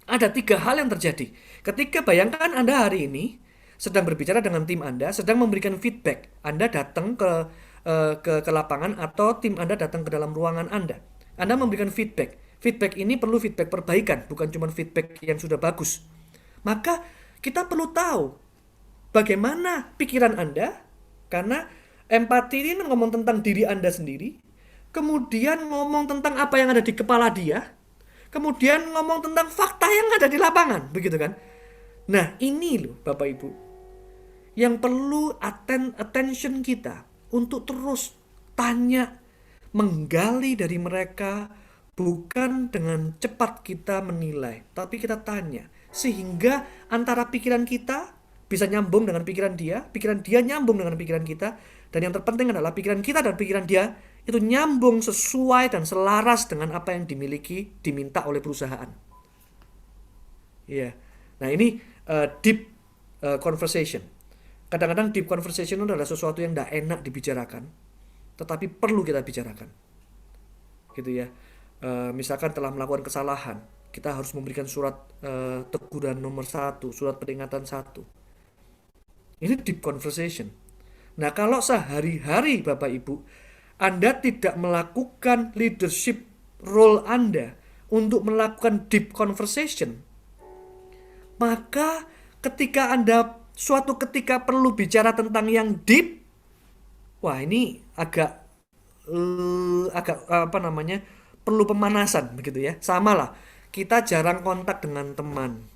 ada 3 hal yang terjadi. Ketika bayangkan Anda hari ini sedang berbicara dengan tim Anda, sedang memberikan feedback. Anda datang ke lapangan atau tim Anda datang ke dalam ruangan Anda. Anda memberikan feedback. Feedback ini perlu feedback perbaikan, bukan cuma feedback yang sudah bagus. Maka kita perlu tahu bagaimana pikiran Anda, karena empati ini ngomong tentang diri Anda sendiri, kemudian ngomong tentang apa yang ada di kepala dia, kemudian ngomong tentang fakta yang ada di lapangan, begitu kan? Nah, ini loh Bapak Ibu, yang perlu attention kita untuk terus tanya, menggali dari mereka, bukan dengan cepat kita menilai, tapi kita tanya, sehingga antara pikiran kita bisa nyambung dengan pikiran dia nyambung dengan pikiran kita, dan yang terpenting adalah pikiran kita dan pikiran dia itu nyambung sesuai dan selaras dengan apa yang diminta oleh perusahaan. Iya. Nah ini deep conversation. Kadang-kadang deep conversation adalah sesuatu yang tidak enak dibicarakan, tetapi perlu kita bicarakan, gitu ya. Misalkan telah melakukan kesalahan, kita harus memberikan surat teguran nomor 1, surat peringatan 1. Ini deep conversation. Nah, kalau sehari-hari Bapak Ibu, Anda tidak melakukan leadership role Anda untuk melakukan deep conversation, maka ketika Anda suatu ketika perlu bicara tentang yang deep, wah ini agak apa namanya, perlu pemanasan begitu ya. Sama lah, kita jarang kontak dengan teman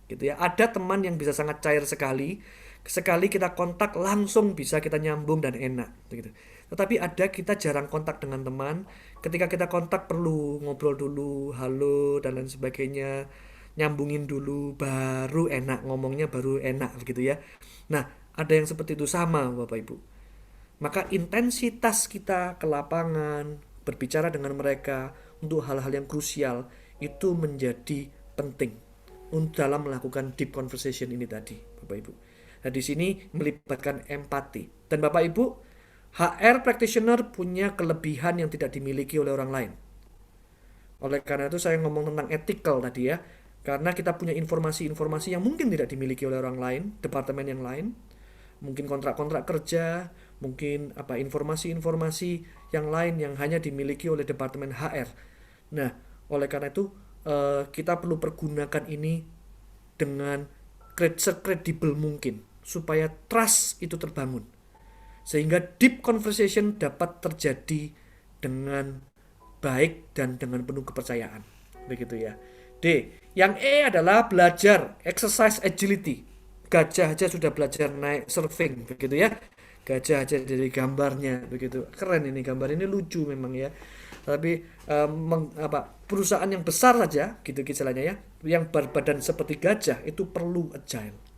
gitu ya. Ada teman yang bisa sangat cair sekali kita kontak langsung bisa kita nyambung dan enak begitu. Tetapi ada kita jarang kontak dengan teman, ketika kita kontak perlu ngobrol dulu, halo dan lain sebagainya, nyambungin dulu baru enak ngomongnya, baru enak begitu ya. Nah, ada yang seperti itu sama Bapak Ibu. Maka intensitas kita ke lapangan, berbicara dengan mereka untuk hal-hal yang krusial itu menjadi penting untuk dalam melakukan deep conversation ini tadi, Bapak Ibu. Nah, di sini melibatkan empati. Dan Bapak Ibu, HR practitioner punya kelebihan yang tidak dimiliki oleh orang lain. Oleh karena itu saya ngomong tentang ethical tadi ya. Karena kita punya informasi-informasi yang mungkin tidak dimiliki oleh orang lain, departemen yang lain. Mungkin kontrak-kontrak kerja, mungkin informasi-informasi yang lain yang hanya dimiliki oleh departemen HR. Nah, oleh karena itu kita perlu pergunakan ini dengan sekredibel mungkin supaya trust itu terbangun, sehingga deep conversation dapat terjadi dengan baik dan dengan penuh kepercayaan, begitu ya. D, yang E adalah belajar exercise agility. Gajah aja sudah belajar naik surfing begitu ya. Gajah aja dari gambarnya begitu. Keren ini, gambar ini lucu memang ya. Tapi perusahaan yang besar saja gitu istilahnya ya, yang berbadan seperti gajah itu perlu agile.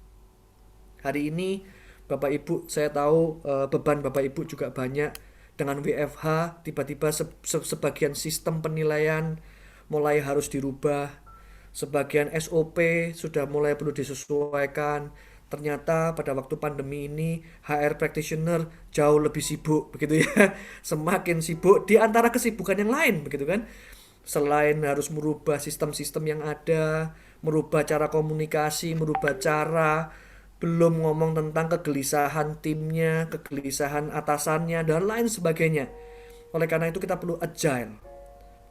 Hari ini Bapak Ibu, saya tahu beban Bapak Ibu juga banyak dengan WFH, tiba-tiba sebagian sistem penilaian mulai harus dirubah, sebagian SOP sudah mulai perlu disesuaikan. Ternyata pada waktu pandemi ini HR practitioner jauh lebih sibuk begitu ya. Semakin sibuk di antara kesibukan yang lain begitu kan. Selain harus merubah sistem-sistem yang ada, merubah cara komunikasi, merubah cara, belum ngomong tentang kegelisahan timnya, kegelisahan atasannya dan lain sebagainya. Oleh karena itu kita perlu agile.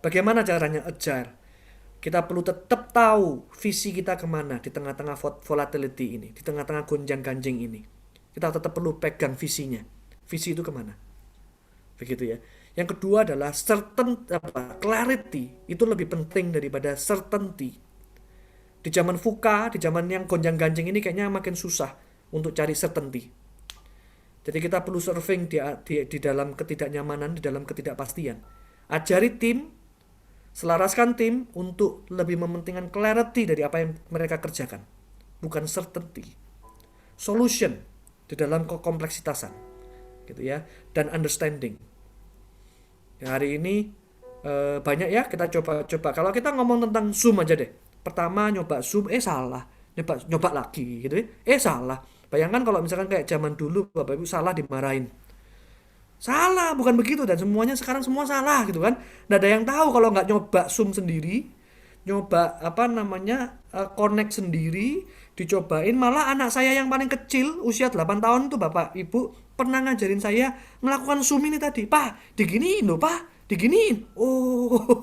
Bagaimana caranya agile? Kita perlu tetap tahu visi kita kemana di tengah-tengah volatility ini, di tengah-tengah gonjang-ganjing ini. Kita tetap perlu pegang visinya. Visi itu kemana? Begitu ya. Yang kedua adalah clarity. Itu lebih penting daripada certainty. Di zaman VUCA, di zaman yang gonjang-ganjing ini kayaknya makin susah untuk cari certainty. Jadi kita perlu surfing di dalam ketidaknyamanan, di dalam ketidakpastian. Ajari tim, selaraskan tim untuk lebih mementingkan clarity dari apa yang mereka kerjakan, bukan certainty. Solution di dalam kompleksitasan, gitu ya, dan understanding. Ya, hari ini banyak ya kita coba-coba. Kalau kita ngomong tentang Zoom aja deh. Pertama nyoba Zoom, salah. Nyoba lagi, gitu ya. Salah. Bayangkan kalau misalkan kayak zaman dulu Bapak Ibu salah dimarahin. Salah, bukan begitu, dan semuanya sekarang semua salah gitu kan. Nggak ada yang tahu kalau nggak nyoba Zoom sendiri, nyoba connect sendiri, dicobain. Malah anak saya yang paling kecil usia 8 tahun tuh Bapak Ibu pernah ngajarin saya melakukan Zoom ini tadi. Pak, diginiin loh Pak, diginiin. Oh,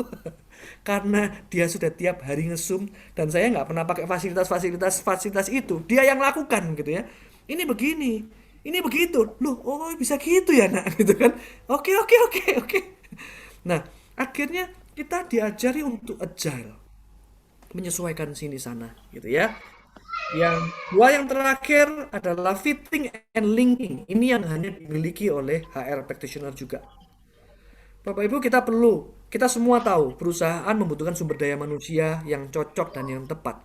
karena dia sudah tiap hari nge-Zoom dan saya nggak pernah pakai fasilitas itu. Dia yang lakukan gitu ya. Ini begini. Ini begitu, loh, oh bisa gitu ya nak, gitu kan? Oke. Nah, akhirnya kita diajari untuk agile, menyesuaikan sini sana, gitu ya. Yang terakhir adalah fitting and linking. Ini yang hanya dimiliki oleh HR practitioner juga. Bapak Ibu, kita semua tahu perusahaan membutuhkan sumber daya manusia yang cocok dan yang tepat.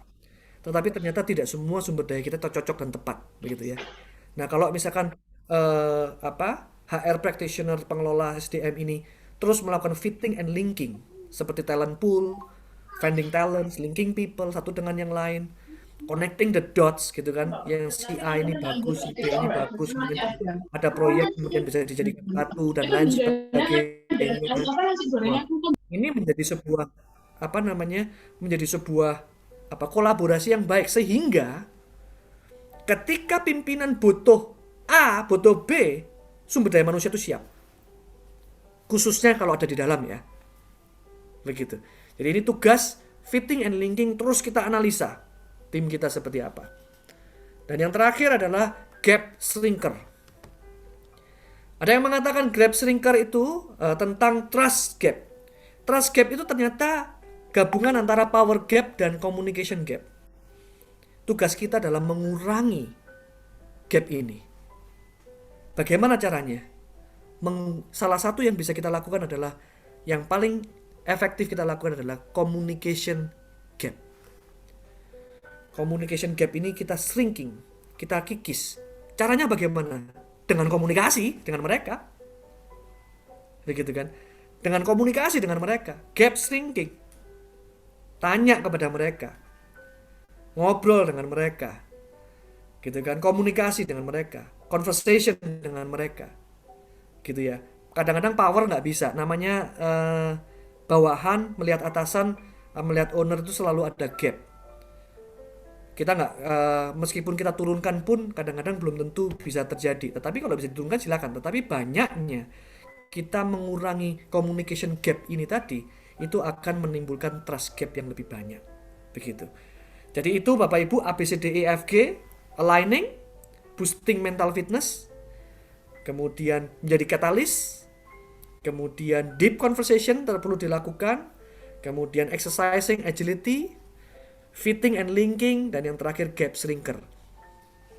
Tetapi ternyata tidak semua sumber daya kita cocok dan tepat, begitu ya. Nah, kalau misalkan HR practitioner, pengelola SDM ini terus melakukan fitting and linking seperti talent pool, finding talents, linking people satu dengan yang lain, connecting the dots gitu kan, yang si A ini bagus, si B ini bagus, mungkin ada proyek kemudian bisa dijadikan satu dan lain sebagainya. Ini menjadi sebuah kolaborasi yang baik, sehingga ketika pimpinan butuh A butuh B, sumber daya manusia itu siap. Khususnya kalau ada di dalam ya. Begitu. Jadi ini tugas fitting and linking terus kita analisa tim kita seperti apa. Dan yang terakhir adalah gap shrinker. Ada yang mengatakan gap shrinker itu tentang trust gap. Trust gap itu ternyata gabungan antara power gap dan communication gap. Tugas kita adalah mengurangi gap ini. Bagaimana caranya? Salah satu yang bisa kita lakukan adalah, yang paling efektif kita lakukan adalah communication gap. Communication gap ini kita shrinking, kita kikis. Caranya bagaimana? Dengan komunikasi dengan mereka. Begitu kan? Dengan komunikasi dengan mereka. Gap shrinking. Tanya kepada mereka. Ngobrol dengan mereka. Gitu kan? Komunikasi dengan mereka. Conversation dengan mereka. Gitu ya. Kadang-kadang power nggak bisa. Namanya bawahan melihat atasan, melihat owner itu selalu ada gap. Kita nggak, meskipun kita turunkan pun kadang-kadang belum tentu bisa terjadi. Tetapi kalau bisa diturunkan silakan. Tetapi banyaknya kita mengurangi communication gap ini tadi, itu akan menimbulkan trust gap yang lebih banyak. Begitu. Jadi itu Bapak Ibu ABCDEFG, aligning, boosting mental fitness, kemudian menjadi katalis, kemudian deep conversation perlu dilakukan, kemudian exercising agility, fitting and linking, dan yang terakhir gap shrinker.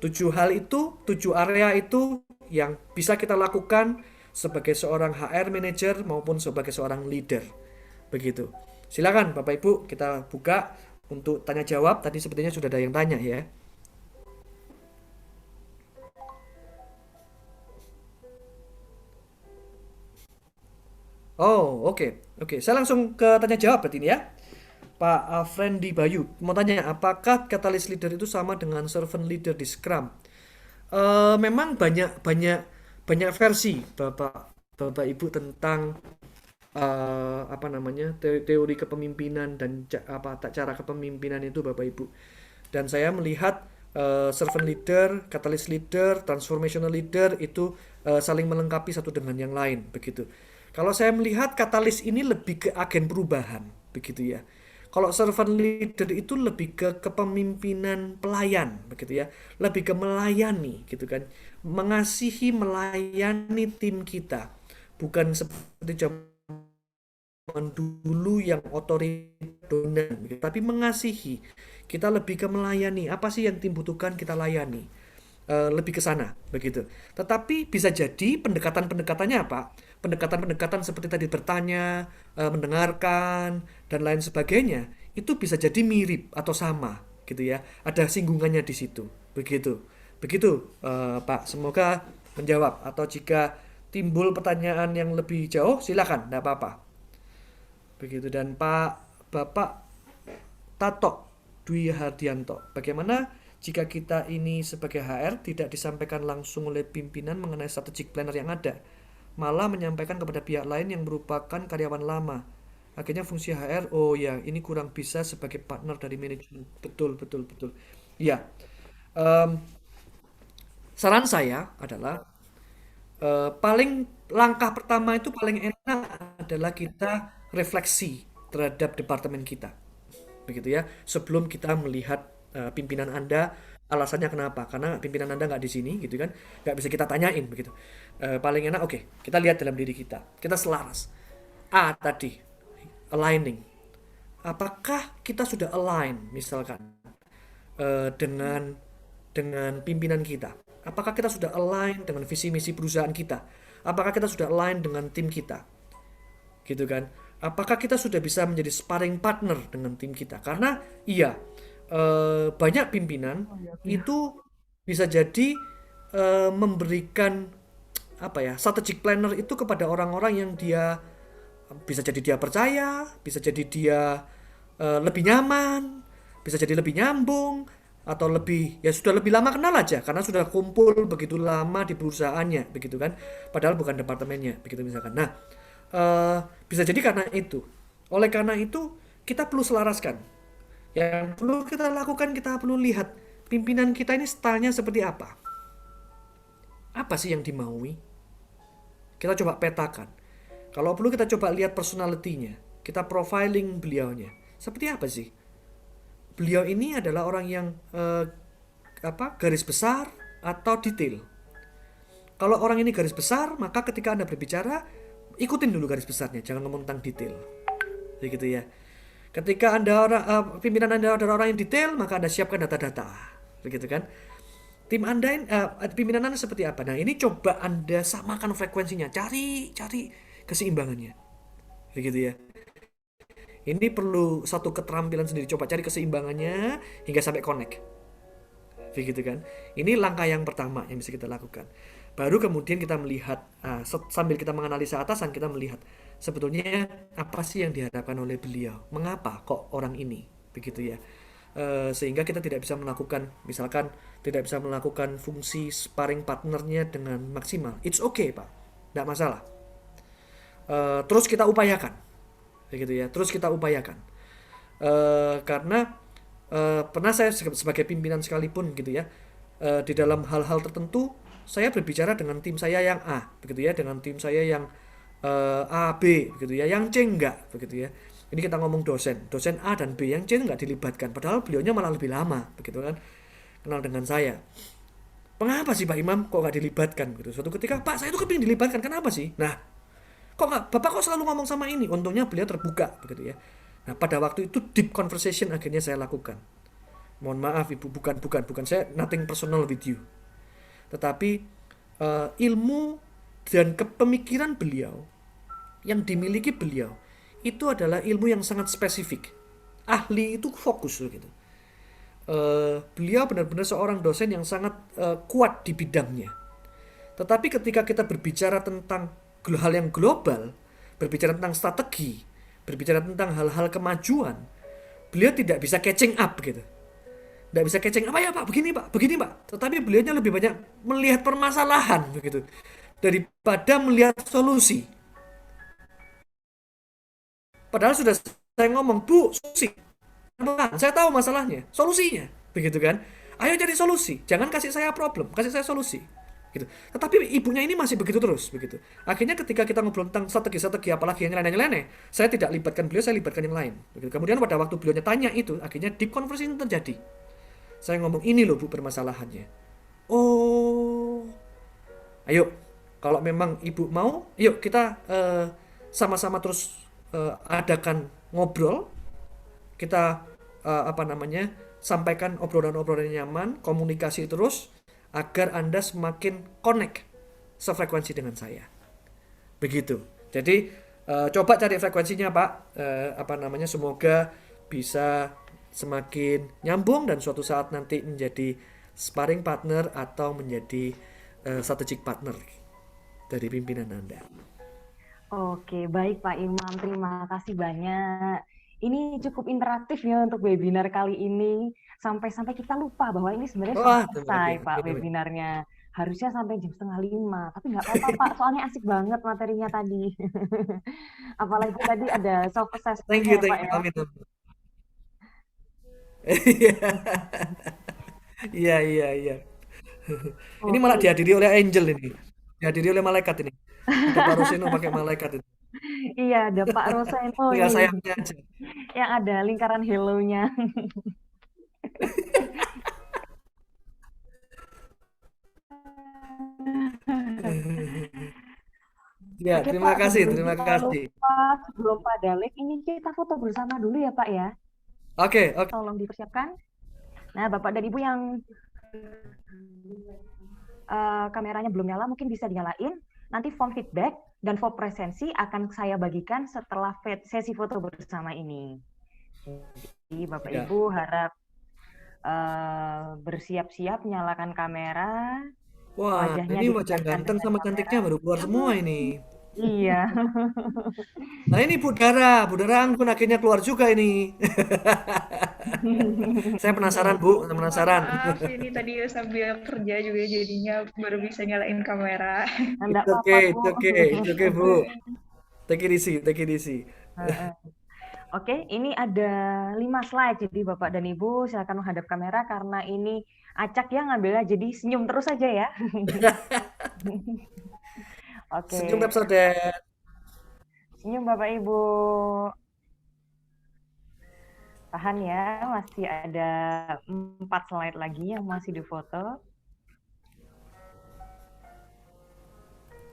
7 hal itu, 7 area itu yang bisa kita lakukan sebagai seorang HR manager maupun sebagai seorang leader. Begitu. Silakan Bapak Ibu, kita buka untuk tanya jawab. Tadi sepertinya sudah ada yang tanya ya. Oh, oke. Saya langsung ke tanya jawab berarti ini ya. Pak Afrendi Bayu mau tanya, apakah katalis leader itu sama dengan servant leader di Scrum? Memang banyak versi Bapak Ibu tentang teori kepemimpinan dan cara kepemimpinan itu Bapak Ibu. Dan saya melihat servant leader, katalis leader, transformational leader itu saling melengkapi satu dengan yang lain begitu. Kalau saya melihat katalis ini lebih ke agen perubahan begitu ya. Kalau servant leader itu lebih ke kepemimpinan pelayan begitu ya. Lebih ke melayani gitu kan. Mengasihi, melayani tim kita. Bukan seperti zaman dulu yang otoriter, tapi mengasihi. Kita lebih ke melayani. Apa sih yang tim butuhkan kita layani. Lebih ke sana begitu. Tetapi bisa jadi pendekatan-pendekatannya apa? Pendekatan-pendekatan seperti tadi bertanya, mendengarkan dan lain sebagainya, itu bisa jadi mirip atau sama gitu ya. Ada singgungannya di situ. Begitu. Pak, semoga menjawab, atau jika timbul pertanyaan yang lebih jauh silakan, enggak apa-apa. Begitu. Dan Bapak Tato Dwi Hardianto, bagaimana jika kita ini sebagai HR tidak disampaikan langsung oleh pimpinan mengenai strategic planner yang ada, malah menyampaikan kepada pihak lain yang merupakan karyawan lama. Akhirnya fungsi HR, oh ya, ini kurang bisa sebagai partner dari manajemen. Betul. Ya, saran saya adalah langkah pertama itu paling enak adalah kita refleksi terhadap departemen kita. Begitu ya, sebelum kita melihat pimpinan Anda, alasannya kenapa? Karena pimpinan Anda nggak di sini, gitu kan? Nggak bisa kita tanyain, begitu. Paling enak, oke, kita lihat dalam diri kita. Kita selaras. A tadi, aligning. Apakah kita sudah align, misalkan, dengan pimpinan kita? Apakah kita sudah align dengan visi misi perusahaan kita? Apakah kita sudah align dengan tim kita? Gitu kan? Apakah kita sudah bisa menjadi sparring partner dengan tim kita? Karena iya, banyak pimpinan itu bisa jadi memberikan strategic planner itu kepada orang-orang yang dia bisa jadi dia percaya, bisa jadi dia lebih nyaman, bisa jadi lebih nyambung, atau lebih sudah lebih lama kenal aja karena sudah kumpul begitu lama di perusahaannya, begitu kan? Padahal bukan departemennya, begitu misalkan. Nah, bisa jadi karena itu. Oleh karena itu kita perlu selaraskan. Yang perlu kita lakukan, kita perlu lihat pimpinan kita ini stylenya seperti apa. Apa sih yang dimaui? Kita coba petakan. Kalau perlu kita coba lihat personality-nya. Kita profiling beliaunya. Seperti apa sih? Beliau ini adalah orang yang garis besar atau detail. Kalau orang ini garis besar, maka ketika Anda berbicara, ikutin dulu garis besarnya, jangan ngomong tentang detail. Begitu ya. Ketika pimpinan Anda adalah orang yang detail, maka Anda siapkan data-data. Begitu kan? Tim Anda, pimpinan Anda seperti apa? Nah, ini coba Anda samakan frekuensinya, cari keseimbangannya. Begitu ya. Ini perlu satu keterampilan sendiri, coba cari keseimbangannya hingga sampai connect. Begitu kan? Ini langkah yang pertama yang bisa kita lakukan. Baru kemudian kita melihat, sambil kita menganalisa atasan, kita melihat sebetulnya apa sih yang diharapkan oleh beliau, mengapa kok orang ini, begitu ya. Sehingga kita tidak bisa melakukan, misalkan tidak bisa melakukan fungsi sparring partnernya dengan maksimal. It's okay Pak, tidak masalah. Terus kita upayakan, begitu ya. Terus kita upayakan, karena pernah saya sebagai pimpinan sekalipun, gitu ya, di dalam hal-hal tertentu saya berbicara dengan tim saya yang A, begitu ya, dengan tim saya yang A, B, begitu ya, yang C enggak, begitu ya. Ini kita ngomong dosen A dan B, yang C enggak dilibatkan, padahal beliaunya malah lebih lama, begitu kan, kenal dengan saya. Mengapa sih Pak Imam kok nggak dilibatkan? Gitu. Suatu ketika, Pak saya itu kepingin dilibatkan, kenapa sih? Nah, kok nggak, Bapak kok selalu ngomong sama ini? Untungnya beliau terbuka, begitu ya. Nah, pada waktu itu deep conversation akhirnya saya lakukan. Mohon maaf Ibu, bukan saya nothing personal with you. Tetapi ilmu dan kepemikiran beliau yang dimiliki beliau itu adalah ilmu yang sangat spesifik. Ahli itu fokus gitu. Beliau benar-benar seorang dosen yang sangat kuat di bidangnya. Tetapi ketika kita berbicara tentang hal yang global, berbicara tentang strategi, berbicara tentang hal-hal kemajuan, beliau tidak bisa catching up gitu. Tidak bisa catching apa ya Pak, begini Pak. Tetapi beliaunya lebih banyak melihat permasalahan begitu daripada melihat solusi. Padahal sudah saya ngomong, Bu, solusi. Saya tahu masalahnya, solusinya, begitu kan? Ayo cari solusi, jangan kasih saya problem, kasih saya solusi. Gitu. Tetapi ibunya ini masih begitu terus, begitu. Akhirnya ketika kita ngobrol tentang strategi, apalagi yang nyeleneh, saya tidak libatkan beliau, saya libatkan yang lain. Begitu. Kemudian pada waktu beliaunya tanya itu, akhirnya deep conversation terjadi. Saya ngomong, ini loh Bu permasalahannya. Oh, ayo, kalau memang Ibu mau, yuk kita sama-sama terus adakan ngobrol. Kita sampaikan obrolan-obrolan nyaman, komunikasi terus, agar Anda semakin connect sefrekuensi dengan saya. Begitu. Jadi coba cari frekuensinya Pak. Semoga bisa semakin nyambung dan suatu saat nanti menjadi sparring partner atau menjadi strategic partner dari pimpinan Anda. Oke, baik Pak Imam, terima kasih banyak. Ini cukup interaktif ya untuk webinar kali ini. Sampai-sampai kita lupa bahwa ini sebenarnya sudah selesai Pak webinarnya. Harusnya sampai jam 4:30, tapi nggak apa-apa Pak, soalnya asik banget materinya tadi. Apalagi tadi ada self assessment. Thank you, Pak ya. Iya. Ini malah dihadiri oleh angel ini. Dihadiri oleh malaikat ini. Ada Pak Roseno pakai malaikat itu. Iya, ada Pak Roseno Tinggal ini. sayapnya aja. Yang ada lingkaran hello-nya. Ya, Oke, terima Pak, kasih. sebelum pada live ini kita foto bersama dulu ya Pak ya. Oke. Tolong dipersiapkan. Nah, Bapak dan Ibu yang kameranya belum nyala mungkin bisa dinyalain. Nanti form feedback dan form presensi akan saya bagikan setelah sesi foto bersama ini. Jadi Bapak Ibu harap bersiap-siap nyalakan kamera. Wah, ini wajah ganteng sama cantiknya baru keluar semua ini. Iya. Nah ini Budara Anggun akhirnya keluar juga ini. Saya penasaran Bu, Maaf, ini tadi sambil kerja juga jadinya baru bisa nyalain kamera. Oke Bu. Take it easy. Oke, ini ada 5 slide. Jadi Bapak dan Ibu silakan menghadap kamera karena ini acak ya ngambilnya. Jadi senyum terus saja ya. Senyum Oke, Pepsodent. senyum Bapak Ibu. Tahan ya, masih ada 4 slide lagi yang masih difoto.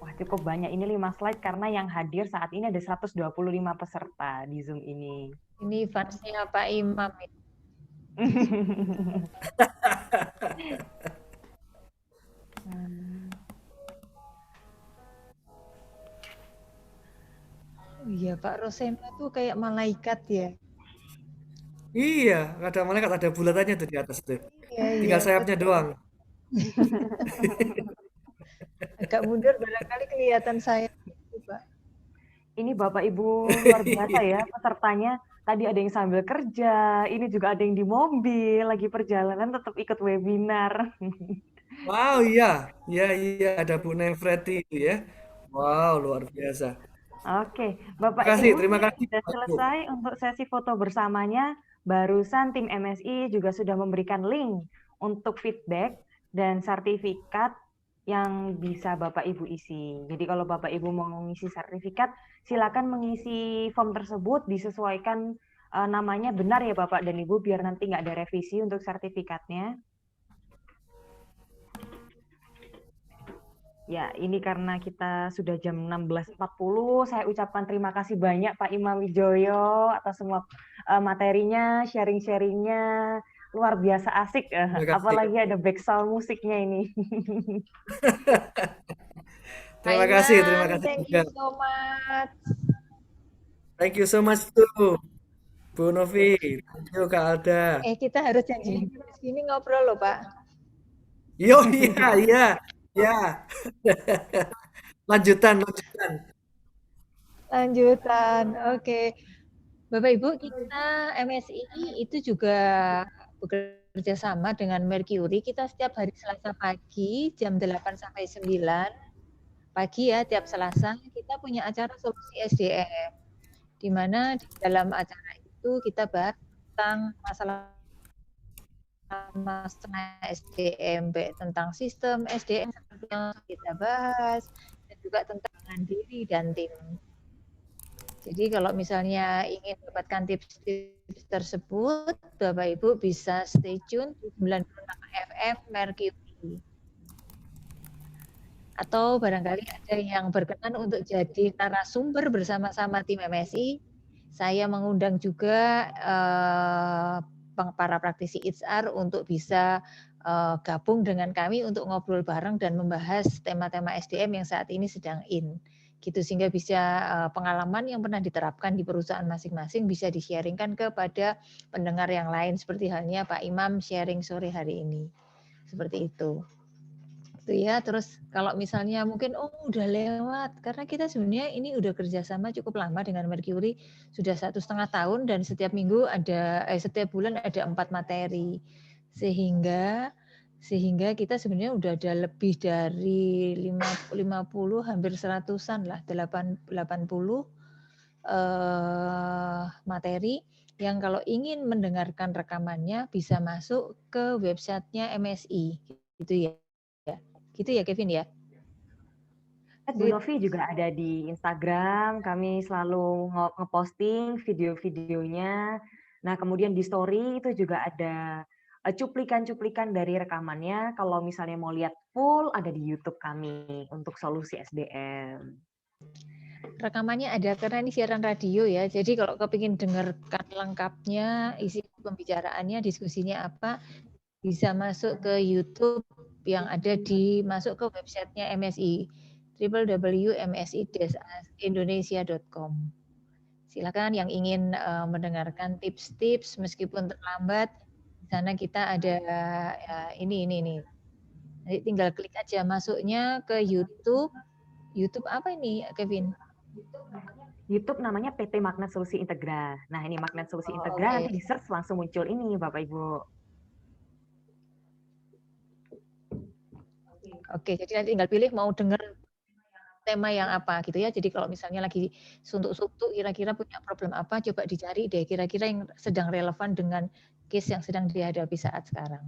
Wah, cukup banyak. Ini 5 slide karena yang hadir saat ini ada 125 peserta di Zoom ini. Ini fansnya Pak Imam. Oh iya, Pak Rosena tuh kayak malaikat ya. Iya, ada malaikat, ada bulatannya tuh di atas tuh. Iya, iya, Tinggal sayapnya betul. doang. Agak mundur barangkali kelihatan saya, Pak. Ini Bapak Ibu luar biasa ya pesertanya. Tadi ada yang sambil kerja, ini juga ada yang di mobil, lagi perjalanan tetap ikut webinar. Wow, iya. Iya, iya, ada Bu Nefreti itu ya. Wow, luar biasa. Oke, Bapak Ibu Terima ini kasih, sudah Pak Ibu. selesai untuk sesi foto bersamanya. Barusan tim MSI juga sudah memberikan link untuk feedback dan sertifikat yang bisa Bapak Ibu isi. Jadi kalau Bapak Ibu mau mengisi sertifikat, silakan mengisi form tersebut, disesuaikan namanya benar ya Bapak dan Ibu, biar nanti nggak ada revisi untuk sertifikatnya. Ya, ini karena kita sudah jam 16.40, saya ucapkan terima kasih banyak Pak Imam Wijoyo atas semua materinya, sharing-sharingnya, luar biasa asik. Terima kasih. Apalagi ada background musiknya ini. Pak Terima Imam, kasih thank juga. you so much. Thank you so much tuh, Bu Novi. Thank you, Kak Alda. Kita harus janjian terus gini ngobrol loh, Pak. Yo, iya, iya, iya. Lanjutan. Lanjutan, oke. Bapak Ibu, kita MSI itu juga bekerja sama dengan Mercury. Kita setiap hari Selasa pagi jam 8 sampai 9 pagi ya, tiap Selasa kita punya acara solusi SDM. Di mana di dalam acara itu kita bahas tentang masalah SDM, baik tentang sistem SDM seperti yang kita bahas, dan juga tentang diri dan tim. Jadi kalau misalnya ingin mendapatkan tips-tips tersebut, Bapak Ibu bisa stay tune di 96 FM Mercury. Atau barangkali ada yang berkenan untuk jadi narasumber bersama-sama tim MSI, saya mengundang juga para praktisi HR untuk bisa gabung dengan kami untuk ngobrol bareng dan membahas tema-tema SDM yang saat ini sedang in. Gitu, sehingga bisa pengalaman yang pernah diterapkan di perusahaan masing-masing bisa di-sharingkan kepada pendengar yang lain, seperti halnya Pak Imam sharing sore hari ini. Seperti itu. Itu ya, terus kalau misalnya mungkin udah lewat, karena kita sebenarnya ini udah kerjasama cukup lama dengan Mercury, sudah 1,5 tahun dan setiap minggu ada setiap bulan ada 4 materi, sehingga kita sebenarnya udah ada lebih dari 50 hampir 100-an lah, 80 materi yang kalau ingin mendengarkan rekamannya bisa masuk ke websitenya MSI gitu ya. Gitu ya Kevin ya. Bu Novi juga ada di Instagram, kami selalu ngeposting video-videonya. Nah, kemudian di story itu juga ada cuplikan-cuplikan dari rekamannya. Kalau misalnya mau lihat full, ada di YouTube kami untuk solusi SDM. Rekamannya ada karena ini siaran radio ya. Jadi kalau kepingin dengarkan lengkapnya, isi pembicaraannya, diskusinya apa, bisa masuk ke YouTube yang ada masuk ke websitenya MSI, www.msi-indonesia.com. Silakan yang ingin mendengarkan tips-tips meskipun terlambat, di sana kita ada ini. Jadi tinggal klik aja masuknya ke YouTube. YouTube apa ini, Kevin? YouTube namanya PT Magnet Solusi Integra. Nah, ini Magnet Solusi Integra, nanti di search langsung muncul ini, Bapak Ibu. Oke, jadi nanti tinggal pilih mau denger tema yang apa gitu ya. Jadi kalau misalnya lagi suntuk-suntuk kira-kira punya problem apa, coba dicari deh kira-kira yang sedang relevan dengan case yang sedang dihadapi saat sekarang.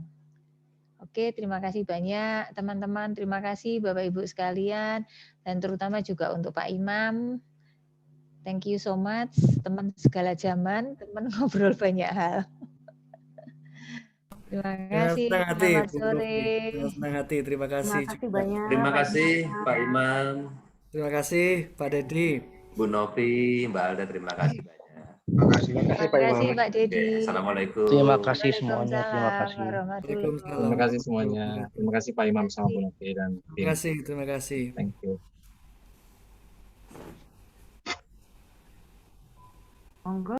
Oke, terima kasih banyak teman-teman. Terima kasih Bapak Ibu sekalian dan terutama juga untuk Pak Imam. Thank you so much, teman segala zaman, teman ngobrol banyak hal. Terima kasih. Senang hati, Selamat Bu sore. Novi. Senang hati, terima kasih Terima kasih juga. banyak. Terima Pak kasih Imam. Pak Imam, Terima kasih Pak Dedi. Bu Novi, Mbak Alda, terima kasih banyak. Terima kasih. Terima kasih Terima Pak kasih Imam. Pak Oke, Dedi. Assalamualaikum. Terima kasih semuanya. Terima Waalaikumsalam kasih. warahmatullahi Waalaikumsalam. Terima kasih semuanya. Terima kasih Pak Imam sama Bu Novi dan Terima tim. kasih, terima kasih. Thank you. Monggo.